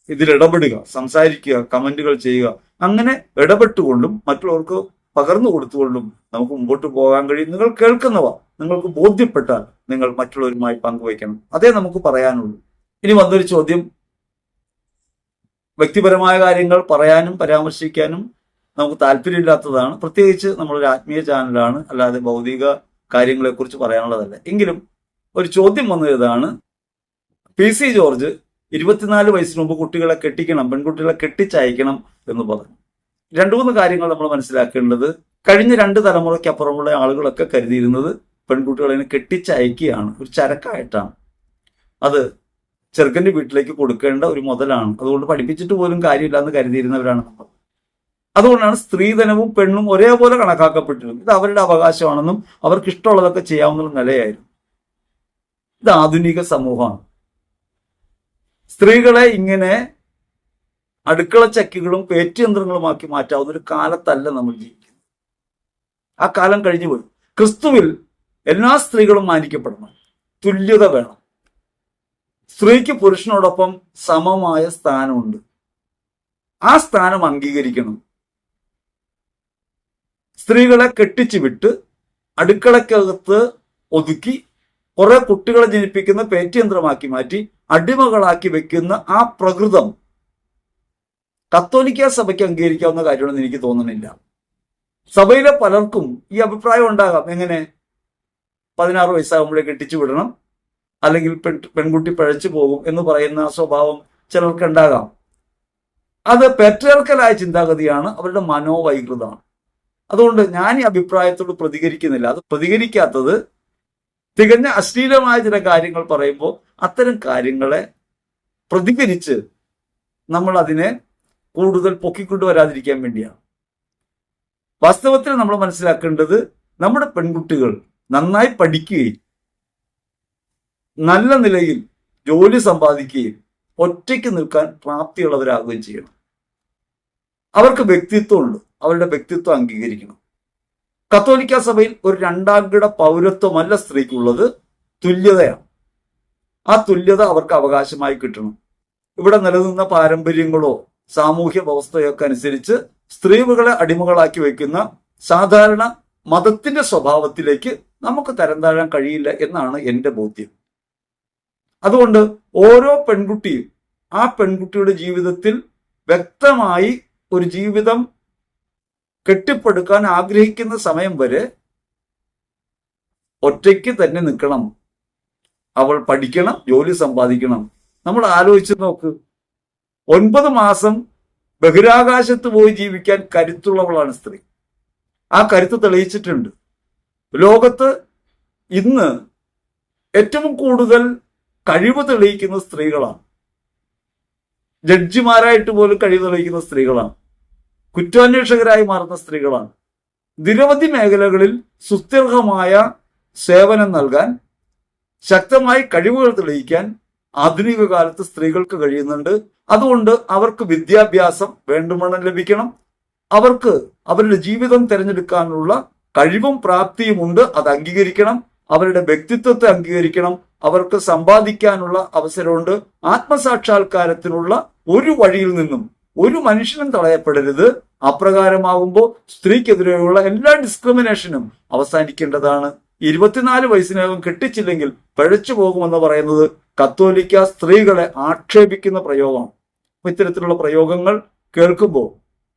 ഇതിലിടപെടുക, സംസാരിക്കുക, കമന്റുകൾ ചെയ്യുക. അങ്ങനെ ഇടപെട്ടുകൊണ്ടും മറ്റുള്ളവർക്ക് പകർന്നു കൊടുത്തുകൊണ്ടും നമുക്ക് മുമ്പോട്ട് പോകാൻ കഴിയും. നിങ്ങൾ കേൾക്കുന്നവ നിങ്ങൾക്ക് ബോധ്യപ്പെട്ടാൽ നിങ്ങൾ മറ്റുള്ളവരുമായി പങ്കുവയ്ക്കണം. അതേ നമുക്ക് പറയാനുള്ളൂ. ഇനി വന്നൊരു ചോദ്യം, വ്യക്തിപരമായ കാര്യങ്ങൾ പറയാനും പരാമർശിക്കാനും നമുക്ക് താല്പര്യമില്ലാത്തതാണ്. പ്രത്യേകിച്ച് നമ്മളൊരു ആത്മീയ ചാനലാണ്, അല്ലാതെ ഭൗതിക കാര്യങ്ങളെക്കുറിച്ച് പറയാനുള്ളതല്ല. എങ്കിലും ഒരു ചോദ്യം വന്നത് ഇതാണ്: PC ജോർജ് 24 വയസ്സിന് മുമ്പ് കുട്ടികളെ കെട്ടിക്കണം, പെൺകുട്ടികളെ കെട്ടിച്ചയക്കണം എന്ന് പറഞ്ഞു. 2-3 കാര്യങ്ങൾ നമ്മൾ മനസ്സിലാക്കേണ്ടത്, കഴിഞ്ഞ 2 തലമുറയ്ക്കപ്പുറമുള്ള ആളുകളൊക്കെ കരുതിയിരുന്നത് പെൺകുട്ടികളെ കെട്ടിച്ചയക്കുകയാണ്, ഒരു ചരക്കായിട്ടാണ്. അത് ചെറുക്കൻ്റെ വീട്ടിലേക്ക് കൊടുക്കേണ്ട ഒരു മുതലാണ്, അതുകൊണ്ട് പഠിപ്പിച്ചിട്ട് പോലും കാര്യമില്ല എന്ന് കരുതിയിരുന്നവരാണ് നമ്മൾ. അതുകൊണ്ടാണ് സ്ത്രീധനവും പെണ്ണും ഒരേപോലെ കണക്കാക്കപ്പെട്ടിരുന്നത്. ഇത് അവരുടെ അവകാശമാണെന്നും അവർക്ക് ഇഷ്ടമുള്ളതൊക്കെ ചെയ്യാവുന്ന നിലയായിരുന്നു. ഇത് ആധുനിക സമൂഹമാണ്. സ്ത്രീകളെ ഇങ്ങനെ അടുക്കള ചക്കികളും പേറ്റുയന്ത്രങ്ങളുമാക്കി മാറ്റാവുന്ന ഒരു കാലത്തല്ല നമ്മൾ ജീവിക്കുന്നത്. ആ കാലം കഴിഞ്ഞു പോയി. ക്രിസ്തുവിൽ എല്ലാ സ്ത്രീകളും മാനിക്കപ്പെടണം, തുല്യത വേണം. സ്ത്രീക്ക് പുരുഷനോടൊപ്പം സമമായ സ്ഥാനമുണ്ട്. ആ സ്ഥാനം അംഗീകരിക്കണം. സ്ത്രീകളെ കെട്ടിച്ചു വിട്ട് അടുക്കളക്കകത്ത് ഒതുക്കി കുറെ കുട്ടികളെ ജനിപ്പിക്കുന്ന പേറ്റുയന്ത്രമാക്കി മാറ്റി അടിമകളാക്കി വെക്കുന്ന ആ പ്രകൃതം കത്തോലിക്ക സഭയ്ക്ക് അംഗീകരിക്കാവുന്ന കാര്യമാണെന്ന് എനിക്ക് തോന്നുന്നില്ല. സഭയിലെ പലർക്കും ഈ അഭിപ്രായം ഉണ്ടാകാം. എങ്ങനെ 16 വയസ്സാകുമ്പോഴേ കെട്ടിച്ചു വിടണം, അല്ലെങ്കിൽ പെൺകുട്ടി പഴച്ചു പോകും എന്ന് പറയുന്ന സ്വഭാവം ചിലർക്ക് ഉണ്ടാകാം. അത് പെട്രിയാർക്കലായ ചിന്താഗതിയാണ്, അവരുടെ മനോവൈകൃതമാണ്. അതുകൊണ്ട് ഞാൻ ഈ അഭിപ്രായത്തോട് പ്രതികരിക്കുന്നില്ല. അത് പ്രതികരിക്കാത്തത് തികഞ്ഞ അശ്ലീലമായ ചില കാര്യങ്ങൾ പറയുമ്പോൾ അത്തരം കാര്യങ്ങളെ പ്രതികരിച്ച് നമ്മൾ അതിനെ കൂടുതൽ പൊക്കിക്കൊണ്ടുവരാതിരിക്കാൻ വേണ്ടിയാണ്. വാസ്തവത്തിൽ നമ്മൾ മനസ്സിലാക്കേണ്ടത്, നമ്മുടെ പെൺകുട്ടികൾ നന്നായി പഠിക്കുകയും നല്ല നിലയിൽ ജോലി സമ്പാദിക്കുകയും ഒറ്റയ്ക്ക് നിൽക്കാൻ പ്രാപ്തിയുള്ളവരാകുകയും ചെയ്യണം. അവർക്ക് വ്യക്തിത്വമുണ്ട്, അവരുടെ വ്യക്തിത്വം അംഗീകരിക്കണം. കത്തോലിക്ക സഭയിൽ ഒരു 2ാം കിട പൗരത്വമല്ല സ്ത്രീക്കുള്ളത്, തുല്യതയാണ്. ആ തുല്യത അവർക്ക് അവകാശമായി കിട്ടണം. ഇവിടെ നിലനിന്ന പാരമ്പര്യങ്ങളോ സാമൂഹ്യ വ്യവസ്ഥയൊക്കെ അനുസരിച്ച് സ്ത്രീകളെ അടിമകളാക്കി വയ്ക്കുന്ന സാധാരണ മതത്തിന്റെ സ്വഭാവത്തിലേക്ക് നമുക്ക് തരം താഴാൻ കഴിയില്ല എന്നാണ് എൻ്റെ ബോധ്യം. അതുകൊണ്ട് ഓരോ പെൺകുട്ടിയും ആ പെൺകുട്ടിയുടെ ജീവിതത്തിൽ വ്യക്തമായി ഒരു ജീവിതം കെട്ടിപ്പടുക്കാൻ ആഗ്രഹിക്കുന്ന സമയം വരെ ഒറ്റയ്ക്ക് തന്നെ നിൽക്കണം. അവൾ പഠിക്കണം, ജോലി സമ്പാദിക്കണം. നമ്മൾ ആലോചിച്ച് നോക്ക്, 9 മാസം ബഹിരാകാശത്ത് പോയി ജീവിക്കാൻ കരുത്തുള്ളവളാണ് സ്ത്രീ. ആ കരുത്ത് തെളിയിച്ചിട്ടുണ്ട്. ലോകത്ത് ഇന്ന് ഏറ്റവും കൂടുതൽ കഴിവ് തെളിയിക്കുന്ന സ്ത്രീകളാണ്. ജഡ്ജിമാരായിട്ട് പോലും കഴിവ് തെളിയിക്കുന്ന സ്ത്രീകളാണ്. കുറ്റാന്വേഷകരായി മാറുന്ന സ്ത്രീകളാണ്. നിരവധി മേഖലകളിൽ സുസ്ഥിരമായ സേവനം നൽകാൻ, ശക്തമായി കഴിവുകൾ തെളിയിക്കാൻ ആധുനിക കാലത്ത് സ്ത്രീകൾക്ക് കഴിയുന്നുണ്ട്. അതുകൊണ്ട് അവർക്ക് വിദ്യാഭ്യാസം വേണ്ടുവണ്ണം ലഭിക്കണം. അവർക്ക് അവരുടെ ജീവിതം തിരഞ്ഞെടുക്കാനുള്ള കഴിവും പ്രാപ്തിയും ഉണ്ട്. അത് അംഗീകരിക്കണം. അവരുടെ വ്യക്തിത്വത്തെ അംഗീകരിക്കണം. അവർക്ക് സമ്പാദിക്കാനുള്ള അവസരമുണ്ട്. ആത്മസാക്ഷാത്കാരത്തിനുള്ള ഒരു വഴിയിൽ നിന്നും ഒരു മനുഷ്യനും തടയപ്പെടരുത്. അപ്രകാരമാകുമ്പോൾ സ്ത്രീക്കെതിരെയുള്ള എല്ലാ ഡിസ്ക്രിമിനേഷനും അവസാനിക്കേണ്ടതാണ്. 24 വയസ്സിനകം കെട്ടിച്ചില്ലെങ്കിൽ പഴച്ചു പോകുമെന്ന് പറയുന്നത് കത്തോലിക്ക സ്ത്രീകളെ ആക്ഷേപിക്കുന്ന പ്രയോഗമാണ്. അപ്പൊ ഇത്തരത്തിലുള്ള പ്രയോഗങ്ങൾ കേൾക്കുമ്പോൾ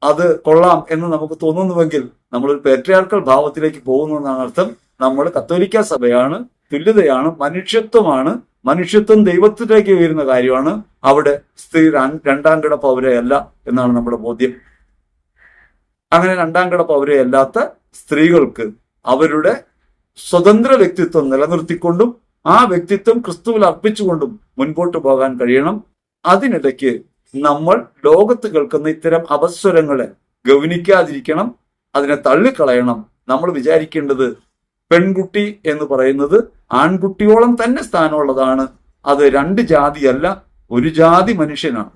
അത് കൊള്ളാം എന്ന് നമുക്ക് തോന്നുന്നുവെങ്കിൽ നമ്മളൊരു പേട്രിയാർക്കൽ ഭാവത്തിലേക്ക് പോകുന്നു എന്നാണ് അർത്ഥം. നമ്മൾ കത്തോലിക്ക സഭയാണ്, തുല്യതയാണ്, മനുഷ്യത്വമാണ്. മനുഷ്യത്വം ദൈവത്തിലേക്ക് ഉയരുന്ന കാര്യമാണ്. അവിടെ സ്ത്രീ രണ്ടാം കിട പൗരയല്ല എന്നാണ് നമ്മുടെ ബോധ്യം. അങ്ങനെ രണ്ടാം കിട പൗരയല്ലാത്ത സ്ത്രീകൾക്ക് അവരുടെ സ്വതന്ത്ര വ്യക്തിത്വം നിലനിർത്തിക്കൊണ്ടും ആ വ്യക്തിത്വം ക്രിസ്തുവിൽ അർപ്പിച്ചുകൊണ്ടും മുൻപോട്ട് പോകാൻ കഴിയണം. അതിനിടയ്ക്ക് നമ്മൾ ലോകത്ത് കേൾക്കുന്ന ഇത്തരം അപസ്വരങ്ങളെ ഗൗനിക്കാതിരിക്കണം, അതിനെ തള്ളിക്കളയണം. നമ്മൾ വിചാരിക്കേണ്ടത് പെൺകുട്ടി എന്ന് പറയുന്നത് ആൺകുട്ടിയോളം തന്നെ സ്ഥാനമുള്ളതാണ്. അത് 2 ജാതിയല്ല, ഒരു ജാതി മനുഷ്യനാണ്,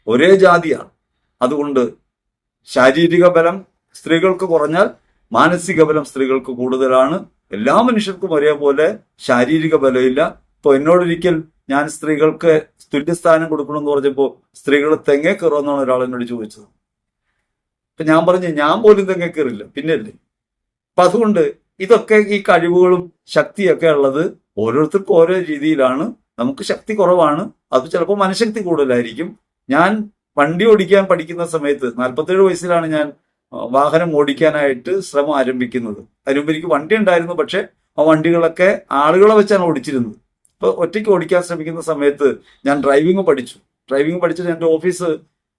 ഒരേ ജാതിയാണ്. അതുകൊണ്ട് ശാരീരിക ബലം സ്ത്രീകൾക്ക് കുറഞ്ഞാൽ മാനസിക ബലം സ്ത്രീകൾക്ക് കൂടുതലാണ്. എല്ലാ മനുഷ്യർക്കും ഒരേപോലെ ശാരീരിക ബലമില്ല. ഇപ്പൊ എന്നോടൊരിക്കൽ ഞാൻ സ്ത്രീകൾക്ക് തുല്യസ്ഥാനം കൊടുക്കണമെന്ന് പറഞ്ഞപ്പോൾ സ്ത്രീകൾ തെങ്ങേ കയറുമെന്നാണ് ഒരാൾ എന്നോട് ചോദിച്ചത്. അപ്പൊ ഞാൻ പറഞ്ഞു, ഞാൻ പോലും തെങ്ങേ കയറില്ല, പിന്നല്ലേ. അപ്പൊ അതുകൊണ്ട് ഇതൊക്കെ ഈ കഴിവുകളും ശക്തിയൊക്കെ ഉള്ളത് ഓരോരുത്തർക്കും ഓരോ രീതിയിലാണ്. നമുക്ക് ശക്തി കുറവാണ്, അത് ചിലപ്പോൾ മനഃശക്തി കൂടുതലായിരിക്കും. ഞാൻ വണ്ടി ഓടിക്കാൻ പഠിക്കുന്ന സമയത്ത് 47 വയസ്സിലാണ് ഞാൻ വാഹനം ഓടിക്കാനായിട്ട് ശ്രമം ആരംഭിക്കുന്നത്. അതിനുമുമ്പ് എനിക്ക് വണ്ടി ഉണ്ടായിരുന്നു, പക്ഷെ ആ വണ്ടികളൊക്കെ ആളുകളെ വെച്ചാണ് ഓടിച്ചിരുന്നത്. ഇപ്പൊ ഒറ്റയ്ക്ക് ഓടിക്കാൻ ശ്രമിക്കുന്ന സമയത്ത് ഞാൻ ഡ്രൈവിംഗ് പഠിച്ചു. ഡ്രൈവിംഗ് പഠിച്ചിട്ട് എൻ്റെ ഓഫീസ്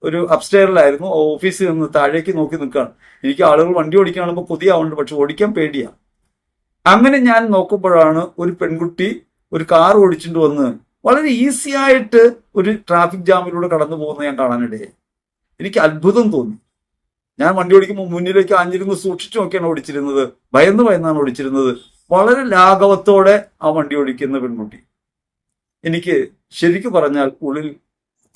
ഒരു അപ്സ്റ്റെയറിലായിരുന്നു. ഓഫീസിൽ നിന്ന് താഴേക്ക് നോക്കി നിൽക്കുകയാണ്. എനിക്ക് ആളുകൾ വണ്ടി ഓടിക്കാൻ കാണുമ്പോൾ കൊതിയാവുന്നുണ്ട്, പക്ഷെ ഓടിക്കാൻ പേടിയാണ്. അങ്ങനെ ഞാൻ നോക്കുമ്പോഴാണ് ഒരു പെൺകുട്ടി ഒരു കാർ ഓടിച്ചിട്ട് വന്ന് വളരെ ഈസി ആയിട്ട് ഒരു ട്രാഫിക് ജാമിലൂടെ കടന്നു പോകുന്നത് ഞാൻ കാണാനിടയായി. എനിക്ക് അത്ഭുതം തോന്നി. ഞാൻ വണ്ടി ഓടിക്കുമ്പോൾ മുന്നിലേക്ക് ആഞ്ഞിരുന്ന് സൂക്ഷിച്ചു നോക്കിയാണ് ഓടിച്ചിരുന്നത്, ഭയന്നാണ് ഓടിച്ചിരുന്നത്. വളരെ ലാഘവത്തോടെ ആ വണ്ടി ഓടിക്കുന്ന പെൺകുട്ടി. എനിക്ക് ശരിക്കും പറഞ്ഞാൽ ഉള്ളിൽ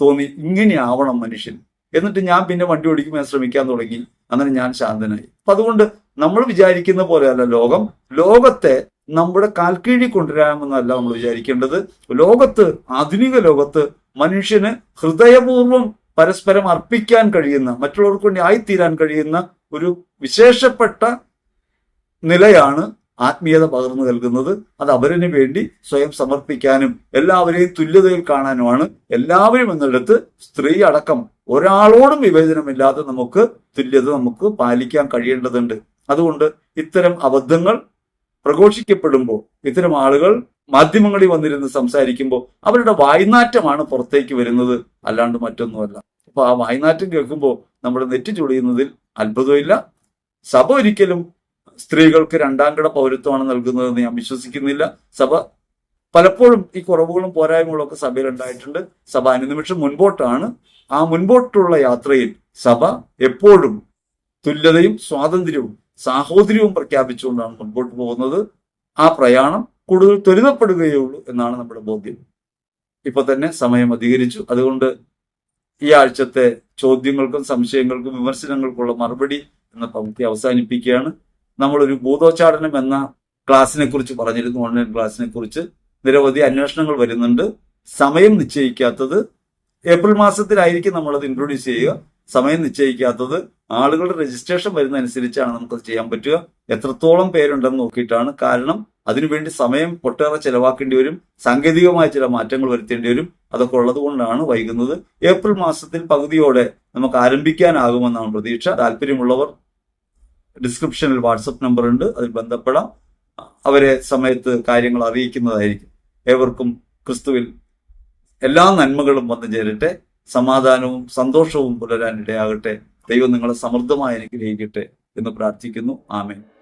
തോന്നി, ഇങ്ങനെയാവണം മനുഷ്യൻ. എന്നിട്ട് ഞാൻ പിന്നെ വണ്ടി ഓടിക്കുമ്പോൾ ശ്രമിക്കാൻ തുടങ്ങി. അങ്ങനെ ഞാൻ ശാന്തനായി. അപ്പൊ അതുകൊണ്ട് നമ്മൾ വിചാരിക്കുന്ന പോലെയല്ല ലോകം. ലോകത്തെ നമ്മുടെ കാൽക്കീഴി കൊണ്ടുവരാമെന്നല്ല നമ്മൾ വിചാരിക്കേണ്ടത്. ലോകത്ത്, ആധുനിക ലോകത്ത് മനുഷ്യന് ഹൃദയപൂർവ്വം പരസ്പരം അർപ്പിക്കാൻ കഴിയുന്ന, മറ്റുള്ളവർക്ക് വേണ്ടി ആയിത്തീരാൻ കഴിയുന്ന ഒരു വിശേഷപ്പെട്ട നിലയാണ് ആത്മീയത പകർന്നു നൽകുന്നത്. അത് അവരിന് വേണ്ടി സ്വയം സമർപ്പിക്കാനും എല്ലാവരെയും തുല്യതയിൽ കാണാനുമാണ്. എല്ലാവരും എന്നിടത്ത് സ്ത്രീ അടക്കം ഒരാളോടും വിവേചനമില്ലാതെ നമുക്ക് തുല്യത നമുക്ക് പാലിക്കാൻ കഴിയേണ്ടതുണ്ട്. അതുകൊണ്ട് ഇത്തരം അബദ്ധങ്ങൾ പ്രഘോഷിക്കപ്പെടുമ്പോൾ, ഇത്തരം ആളുകൾ മാധ്യമങ്ങളിൽ വന്നിരുന്ന് സംസാരിക്കുമ്പോൾ അവരുടെ വായ്നാറ്റമാണ് പുറത്തേക്ക് വരുന്നത്, അല്ലാണ്ട് മറ്റൊന്നുമല്ല. അപ്പൊ ആ വായ്നാറ്റം കേൾക്കുമ്പോൾ നമ്മുടെ നെറ്റി ചുളിയുന്നതിൽ അത്ഭുതമില്ല. സഭ ഒരിക്കലും സ്ത്രീകൾക്ക് 2ാം കിട പൗരത്വമാണ് നൽകുന്നതെന്ന് ഞാൻ വിശ്വസിക്കുന്നില്ല. സഭ പലപ്പോഴും ഈ കുറവുകളും പോരായ്മകളും ഒക്കെ സഭയിൽ ഉണ്ടായിട്ടുണ്ട്. സഭ അനുനിമിഷം മുൻപോട്ടാണ്. ആ മുൻപോട്ടുള്ള യാത്രയിൽ സഭ എപ്പോഴും തുല്യതയും സ്വാതന്ത്ര്യവും സാഹോദര്യവും പ്രഖ്യാപിച്ചുകൊണ്ടാണ് മുൻപോട്ട് പോകുന്നത്. ആ പ്രയാണം കൂടുതൽ ത്വരിതപ്പെടുകയുള്ളൂ എന്നാണ് നമ്മുടെ ബോധ്യം. ഇപ്പൊ തന്നെ സമയം അധികരിച്ചു. അതുകൊണ്ട് ഈ ആഴ്ചത്തെ ചോദ്യങ്ങൾക്കും സംശയങ്ങൾക്കും വിമർശനങ്ങൾക്കുള്ള മറുപടി എന്ന പങ്ക്തി അവസാനിപ്പിക്കുകയാണ്. നമ്മളൊരു ഭൂതോച്ചാടനം എന്ന ക്ലാസ്സിനെ കുറിച്ച് പറഞ്ഞിരുന്നു, ഓൺലൈൻ ക്ലാസ്സിനെ കുറിച്ച്. നിരവധി അന്വേഷണങ്ങൾ വരുന്നുണ്ട്. സമയം നിശ്ചയിക്കാത്തത് ഏപ്രിൽ മാസത്തിലായിരിക്കും നമ്മളത് ഇൻട്രൊഡ്യൂസ് ചെയ്യുക. സമയം നിശ്ചയിക്കാത്തത് ആളുകളുടെ രജിസ്ട്രേഷൻ വരുന്നതനുസരിച്ചാണ് നമുക്കത് ചെയ്യാൻ പറ്റുക. എത്രത്തോളം പേരുണ്ടെന്ന് നോക്കിയിട്ടാണ്. കാരണം അതിനുവേണ്ടി സമയം ഒട്ടേറെ ചെലവാക്കേണ്ടി വരും, സാങ്കേതികമായ ചില മാറ്റങ്ങൾ വരുത്തേണ്ടി വരും. അതൊക്കെ ഉള്ളത് കൊണ്ടാണ് വൈകുന്നത്. ഏപ്രിൽ മാസത്തിൽ പകുതിയോടെ നമുക്ക് ആരംഭിക്കാനാകുമെന്നാണ് പ്രതീക്ഷ. താല്പര്യമുള്ളവർ ഡിസ്ക്രിപ്ഷനിൽ വാട്സപ്പ് നമ്പർ ഉണ്ട്, അതിൽ ബന്ധപ്പെടാം. അവരെ സമയത്ത് കാര്യങ്ങൾ അറിയിക്കുന്നതായിരിക്കും. ഏവർക്കും ക്രിസ്തുവിൽ എല്ലാ നന്മകളും വന്നു ചേരട്ടെ. സമാധാനവും സന്തോഷവും പുലരാൻ ഇടയാകട്ടെ. ദൈവം നിങ്ങളെ സമൃദ്ധമായി അനുഗ്രഹിക്കട്ടെ എന്ന് പ്രാർത്ഥിക്കുന്നു. ആമേൻ.